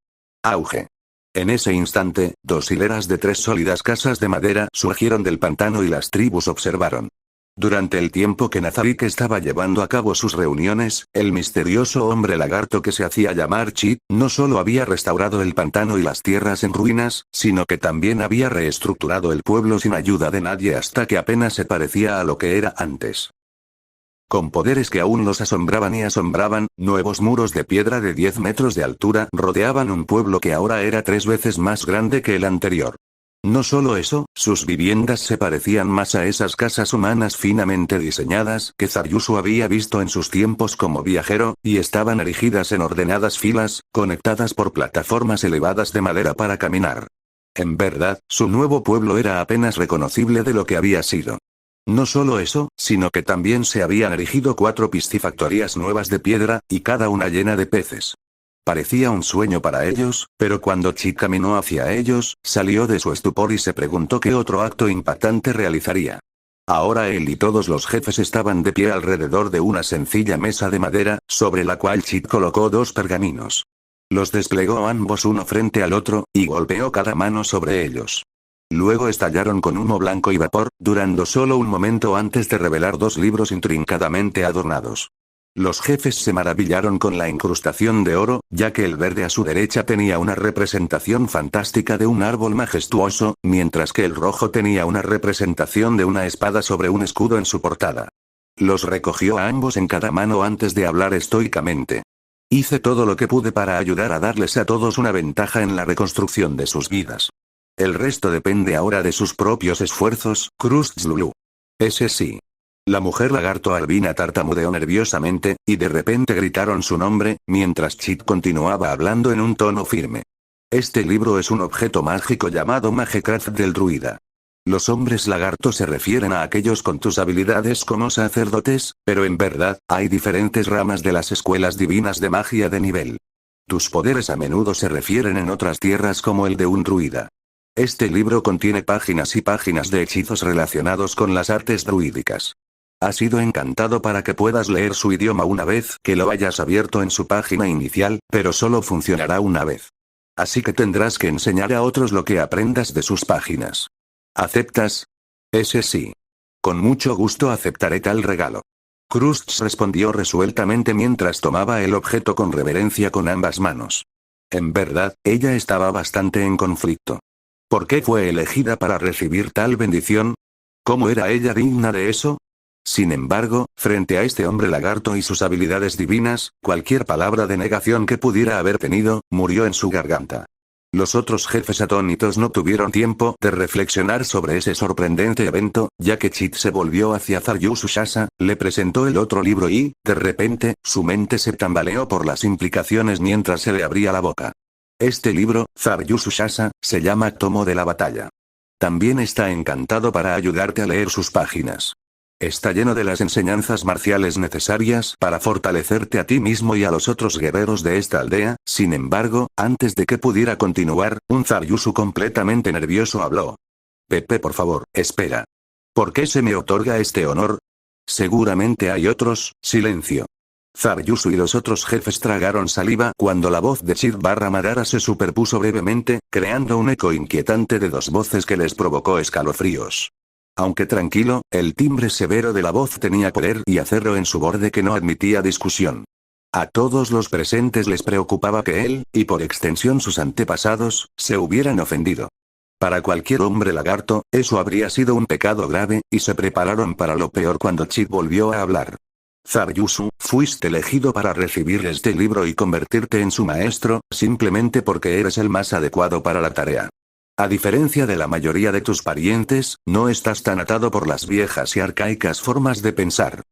Auge. En ese instante, 2 hileras de 3 sólidas casas de madera surgieron del pantano y las tribus observaron. Durante el tiempo que Nazarik estaba llevando a cabo sus reuniones, el misterioso hombre lagarto que se hacía llamar Chit, no solo había restaurado el pantano y las tierras en ruinas, sino que también había reestructurado el pueblo sin ayuda de nadie hasta que apenas se parecía a lo que era antes. Con poderes que aún los asombraban y asombraban, nuevos muros de piedra de 10 metros de altura rodeaban un pueblo que ahora era 3 veces más grande que el anterior. No solo eso, sus viviendas se parecían más a esas casas humanas finamente diseñadas que Zaryusu había visto en sus tiempos como viajero, y estaban erigidas en ordenadas filas, conectadas por plataformas elevadas de madera para caminar. En verdad, su nuevo pueblo era apenas reconocible de lo que había sido. No solo eso, sino que también se habían erigido 4 piscifactorías nuevas de piedra, y cada una llena de peces. Parecía un sueño para ellos, pero cuando Chit caminó hacia ellos, salió de su estupor y se preguntó qué otro acto impactante realizaría. Ahora él y todos los jefes estaban de pie alrededor de una sencilla mesa de madera, sobre la cual Chit colocó 2 pergaminos. Los desplegó ambos uno frente al otro, y golpeó cada mano sobre ellos. Luego estallaron con humo blanco y vapor, durando solo un momento antes de revelar 2 libros intrincadamente adornados. Los jefes se maravillaron con la incrustación de oro, ya que el verde a su derecha tenía una representación fantástica de un árbol majestuoso, mientras que el rojo tenía una representación de una espada sobre un escudo en su portada. Los recogió a ambos en cada mano antes de hablar estoicamente. Hice todo lo que pude para ayudar a darles a todos una ventaja en la reconstrucción de sus vidas. El resto depende ahora de sus propios esfuerzos, Krustzlulu. Ese sí. La mujer lagarto albina tartamudeó nerviosamente, y de repente gritaron su nombre, mientras Chit continuaba hablando en un tono firme. Este libro es un objeto mágico llamado Magecraft del druida. Los hombres lagarto se refieren a aquellos con tus habilidades como sacerdotes, pero en verdad, hay diferentes ramas de las escuelas divinas de magia de nivel. Tus poderes a menudo se refieren en otras tierras como el de un druida. Este libro contiene páginas y páginas de hechizos relacionados con las artes druídicas. Ha sido encantado para que puedas leer su idioma una vez que lo hayas abierto en su página inicial, pero solo funcionará una vez. Así que tendrás que enseñar a otros lo que aprendas de sus páginas. ¿Aceptas? Ese sí. Con mucho gusto aceptaré tal regalo. Krusty respondió resueltamente mientras tomaba el objeto con reverencia con ambas manos. En verdad, ella estaba bastante en conflicto. ¿Por qué fue elegida para recibir tal bendición? ¿Cómo era ella digna de eso? Sin embargo, frente a este hombre lagarto y sus habilidades divinas, cualquier palabra de negación que pudiera haber tenido, murió en su garganta. Los otros jefes atónitos no tuvieron tiempo de reflexionar sobre ese sorprendente evento, ya que Chit se volvió hacia Zaryusu Shasa, le presentó el otro libro y, de repente, su mente se tambaleó por las implicaciones mientras se le abría la boca. Este libro, Zaryusu Shasa, se llama Tomo de la Batalla. También está encantado para ayudarte a leer sus páginas. Está lleno de las enseñanzas marciales necesarias para fortalecerte a ti mismo y a los otros guerreros de esta aldea. Sin embargo, antes de que pudiera continuar, un Zaryusu completamente nervioso habló. Pepe, por favor, espera. ¿Por qué se me otorga este honor? Seguramente hay otros. Silencio. Zaryusu y los otros jefes tragaron saliva cuando la voz de Chid/Madara se superpuso brevemente, creando un eco inquietante de dos voces que les provocó escalofríos. Aunque tranquilo, el timbre severo de la voz tenía poder y acero en su borde que no admitía discusión. A todos los presentes les preocupaba que él, y por extensión sus antepasados, se hubieran ofendido. Para cualquier hombre lagarto, eso habría sido un pecado grave, y se prepararon para lo peor cuando Chid volvió a hablar. Zaryusu, fuiste elegido para recibir este libro y convertirte en su maestro, simplemente porque eres el más adecuado para la tarea. A diferencia de la mayoría de tus parientes, no estás tan atado por las viejas y arcaicas formas de pensar.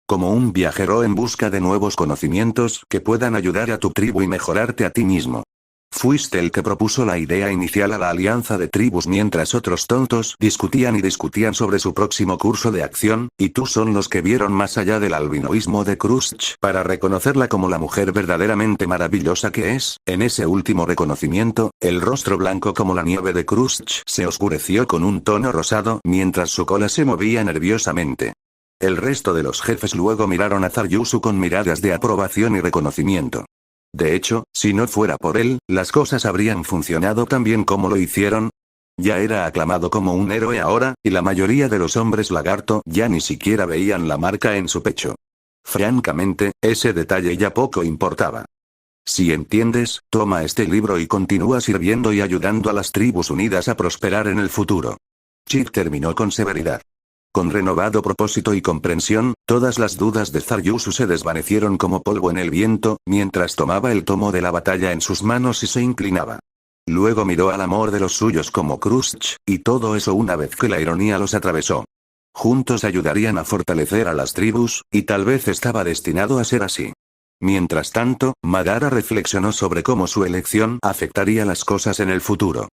Como un viajero en busca de nuevos conocimientos que puedan ayudar a tu tribu y mejorarte a ti mismo. Fuiste el que propuso la idea inicial a la alianza de tribus mientras otros tontos discutían sobre su próximo curso de acción, y tú son los que vieron más allá del albinoísmo de Crush para reconocerla como la mujer verdaderamente maravillosa que es. En ese último reconocimiento, el rostro blanco como la nieve de Crush se oscureció con un tono rosado mientras su cola se movía nerviosamente. El resto de los jefes luego miraron a Zaryusu con miradas de aprobación y reconocimiento. De hecho, si no fuera por él, las cosas habrían funcionado tan bien como lo hicieron. Ya era aclamado como un héroe ahora, y la mayoría de los hombres lagarto ya ni siquiera veían la marca en su pecho. Francamente, ese detalle ya poco importaba. Si entiendes, toma este libro y continúa sirviendo y ayudando a las tribus unidas a prosperar en el futuro. Chid terminó con severidad. Con renovado propósito y comprensión, todas las dudas de Zaryusu se desvanecieron como polvo en el viento, mientras tomaba el tomo de la batalla en sus manos y se inclinaba. Luego miró al amor de los suyos como Crush, y todo eso una vez que la ironía los atravesó. Juntos ayudarían a fortalecer a las tribus, y tal vez estaba destinado a ser así. Mientras tanto, Madara reflexionó sobre cómo su elección afectaría las cosas en el futuro.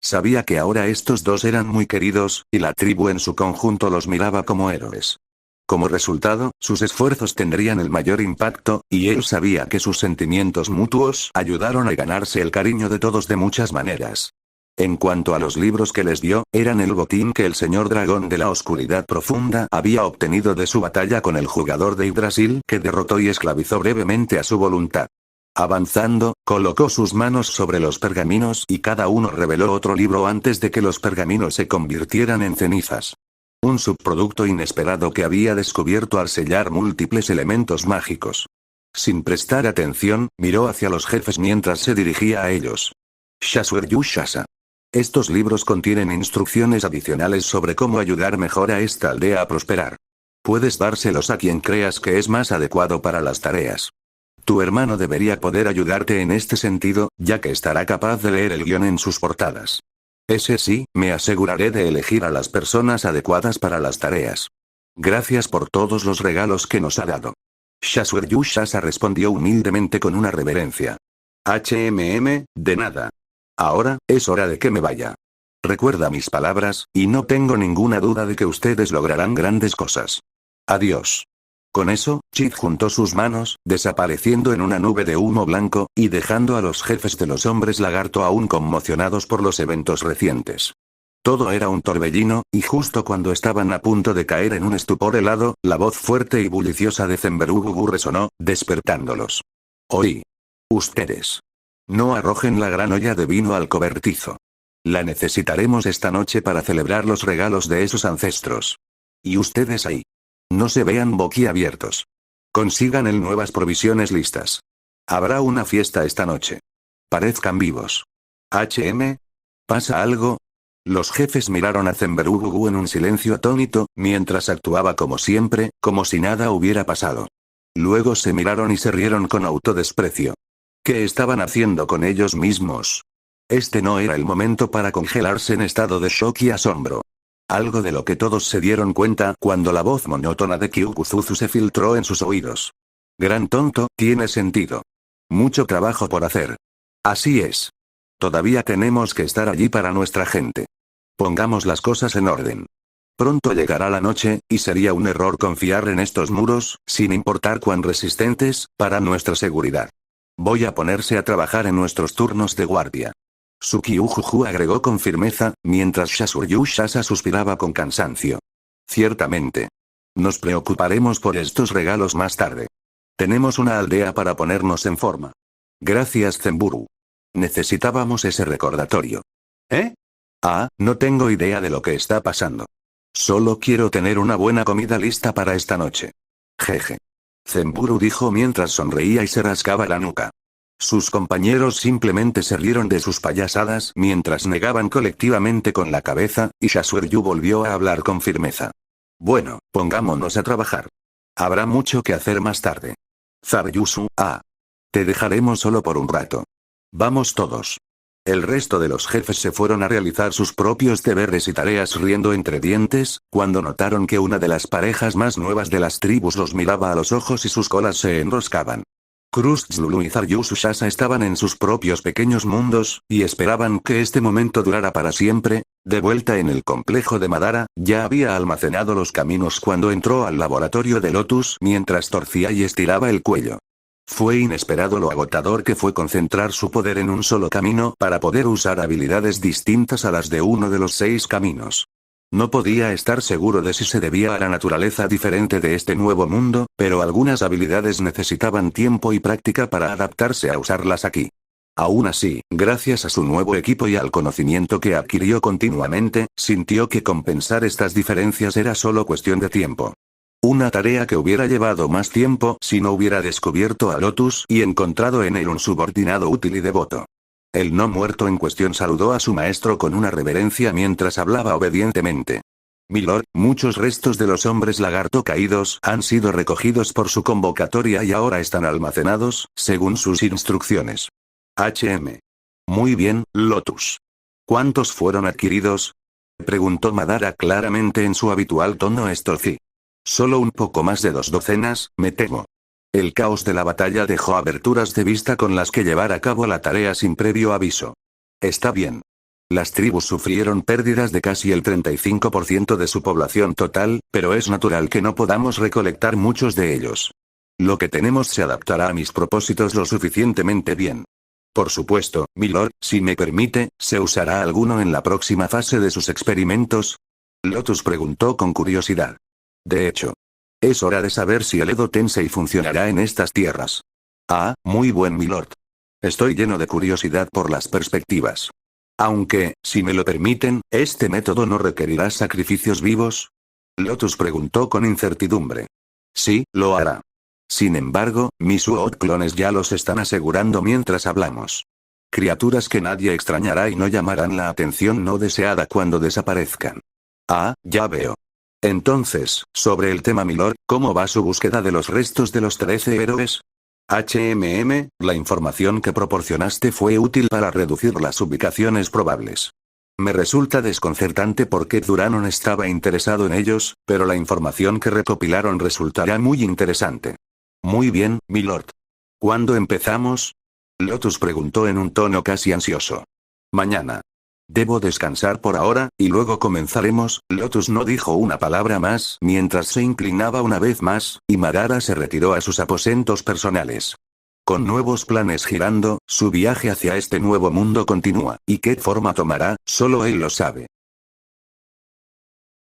Sabía que ahora estos dos eran muy queridos, y la tribu en su conjunto los miraba como héroes. Como resultado, sus esfuerzos tendrían el mayor impacto, y él sabía que sus sentimientos mutuos ayudaron a ganarse el cariño de todos de muchas maneras. En cuanto a los libros que les dio, eran el botín que el señor dragón de la oscuridad profunda había obtenido de su batalla con el jugador de Yggdrasil que derrotó y esclavizó brevemente a su voluntad. Avanzando, colocó sus manos sobre los pergaminos y cada uno reveló otro libro antes de que los pergaminos se convirtieran en cenizas. Un subproducto inesperado que había descubierto al sellar múltiples elementos mágicos. Sin prestar atención, miró hacia los jefes mientras se dirigía a ellos. Shasueryu-shasa. Estos libros contienen instrucciones adicionales sobre cómo ayudar mejor a esta aldea a prosperar. Puedes dárselos a quien creas que es más adecuado para las tareas. Tu hermano debería poder ayudarte en este sentido, ya que estará capaz de leer el guión en sus portadas. Ese sí, me aseguraré de elegir a las personas adecuadas para las tareas. Gracias por todos los regalos que nos ha dado. Shasueryu-shasa respondió humildemente con una reverencia. De nada. Ahora, es hora de que me vaya. Recuerda mis palabras, y no tengo ninguna duda de que ustedes lograrán grandes cosas. Adiós. Con eso, Chid juntó sus manos, desapareciendo en una nube de humo blanco, y dejando a los jefes de los hombres lagarto aún conmocionados por los eventos recientes. Todo era un torbellino, y justo cuando estaban a punto de caer en un estupor helado, la voz fuerte y bulliciosa de Zenberugugu resonó, despertándolos. Oí. Ustedes. No arrojen la gran olla de vino al cobertizo. La necesitaremos esta noche para celebrar los regalos de esos ancestros. Y ustedes ahí. No se vean boquiabiertos. Consigan el nuevas provisiones listas. Habrá una fiesta esta noche. Parezcan vivos. ¿Pasa algo? Los jefes miraron a Zenberugugu en un silencio atónito, mientras actuaba como siempre, como si nada hubiera pasado. Luego se miraron y se rieron con autodesprecio. ¿Qué estaban haciendo con ellos mismos? Este no era el momento para congelarse en estado de shock y asombro. Algo de lo que todos se dieron cuenta cuando la voz monótona de Kyukuzuzu se filtró en sus oídos. Gran tonto, tiene sentido. Mucho trabajo por hacer. Así es. Todavía tenemos que estar allí para nuestra gente. Pongamos las cosas en orden. Pronto llegará la noche, y sería un error confiar en estos muros, sin importar cuán resistentes, para nuestra seguridad. Voy a ponerse a trabajar en nuestros turnos de guardia. Sukiujuju agregó con firmeza, mientras Shasueryu-shasa suspiraba con cansancio. Ciertamente. Nos preocuparemos por estos regalos más tarde. Tenemos una aldea para ponernos en forma. Gracias, Zenburu. Necesitábamos ese recordatorio. ¿Eh? Ah, no tengo idea de lo que está pasando. Solo quiero tener una buena comida lista para esta noche. Jeje. Zenburu dijo mientras sonreía y se rascaba la nuca. Sus compañeros simplemente se rieron de sus payasadas mientras negaban colectivamente con la cabeza, y Yasueryu volvió a hablar con firmeza. Bueno, pongámonos a trabajar. Habrá mucho que hacer más tarde. Zaryusu, te dejaremos solo por un rato. Vamos todos. El resto de los jefes se fueron a realizar sus propios deberes y tareas riendo entre dientes, cuando notaron que una de las parejas más nuevas de las tribus los miraba a los ojos y sus colas se enroscaban. Cruz, Lulu y Zaryusu Shasa estaban en sus propios pequeños mundos, y esperaban que este momento durara para siempre. De vuelta en el complejo de Madara, ya había almacenado los caminos cuando entró al laboratorio de Lotus mientras torcía y estiraba el cuello. Fue inesperado lo agotador que fue concentrar su poder en un solo camino para poder usar habilidades distintas a las de uno de los 6 caminos. No podía estar seguro de si se debía a la naturaleza diferente de este nuevo mundo, pero algunas habilidades necesitaban tiempo y práctica para adaptarse a usarlas aquí. Aún así, gracias a su nuevo equipo y al conocimiento que adquirió continuamente, sintió que compensar estas diferencias era solo cuestión de tiempo. Una tarea que hubiera llevado más tiempo si no hubiera descubierto a Lotus y encontrado en él un subordinado útil y devoto. El no muerto en cuestión saludó a su maestro con una reverencia mientras hablaba obedientemente. Milord, muchos restos de los hombres lagarto caídos han sido recogidos por su convocatoria y ahora están almacenados, según sus instrucciones. Muy bien, Lotus. ¿Cuántos fueron adquiridos? Preguntó Madara claramente en su habitual tono estorcí. Solo un poco más de 2 docenas, me temo. El caos de la batalla dejó aberturas de vista con las que llevar a cabo la tarea sin previo aviso. Está bien. Las tribus sufrieron pérdidas de casi el 35% de su población total, pero es natural que no podamos recolectar muchos de ellos. Lo que tenemos se adaptará a mis propósitos lo suficientemente bien. Por supuesto, Milord, si me permite, ¿se usará alguno en la próxima fase de sus experimentos? Lotus preguntó con curiosidad. De hecho, es hora de saber si el Edo Tensei funcionará en estas tierras. Muy buen Milord. Estoy lleno de curiosidad por las perspectivas. Aunque, si me lo permiten, ¿este método no requerirá sacrificios vivos? Lotus preguntó con incertidumbre. Sí, lo hará. Sin embargo, mis Uod clones ya los están asegurando mientras hablamos. Criaturas que nadie extrañará y no llamarán la atención no deseada cuando desaparezcan. Ya veo. Entonces, sobre el tema Milord, ¿cómo va su búsqueda de los restos de los 13 héroes? La información que proporcionaste fue útil para reducir las ubicaciones probables. Me resulta desconcertante por qué Duranon estaba interesado en ellos, pero la información que recopilaron resultará muy interesante. Muy bien, Milord. ¿Cuándo empezamos? Lotus preguntó en un tono casi ansioso. Mañana. Debo descansar por ahora, y luego comenzaremos. Lotus no dijo una palabra más mientras se inclinaba una vez más, y Madara se retiró a sus aposentos personales. Con nuevos planes girando, su viaje hacia este nuevo mundo continúa, y qué forma tomará, solo él lo sabe.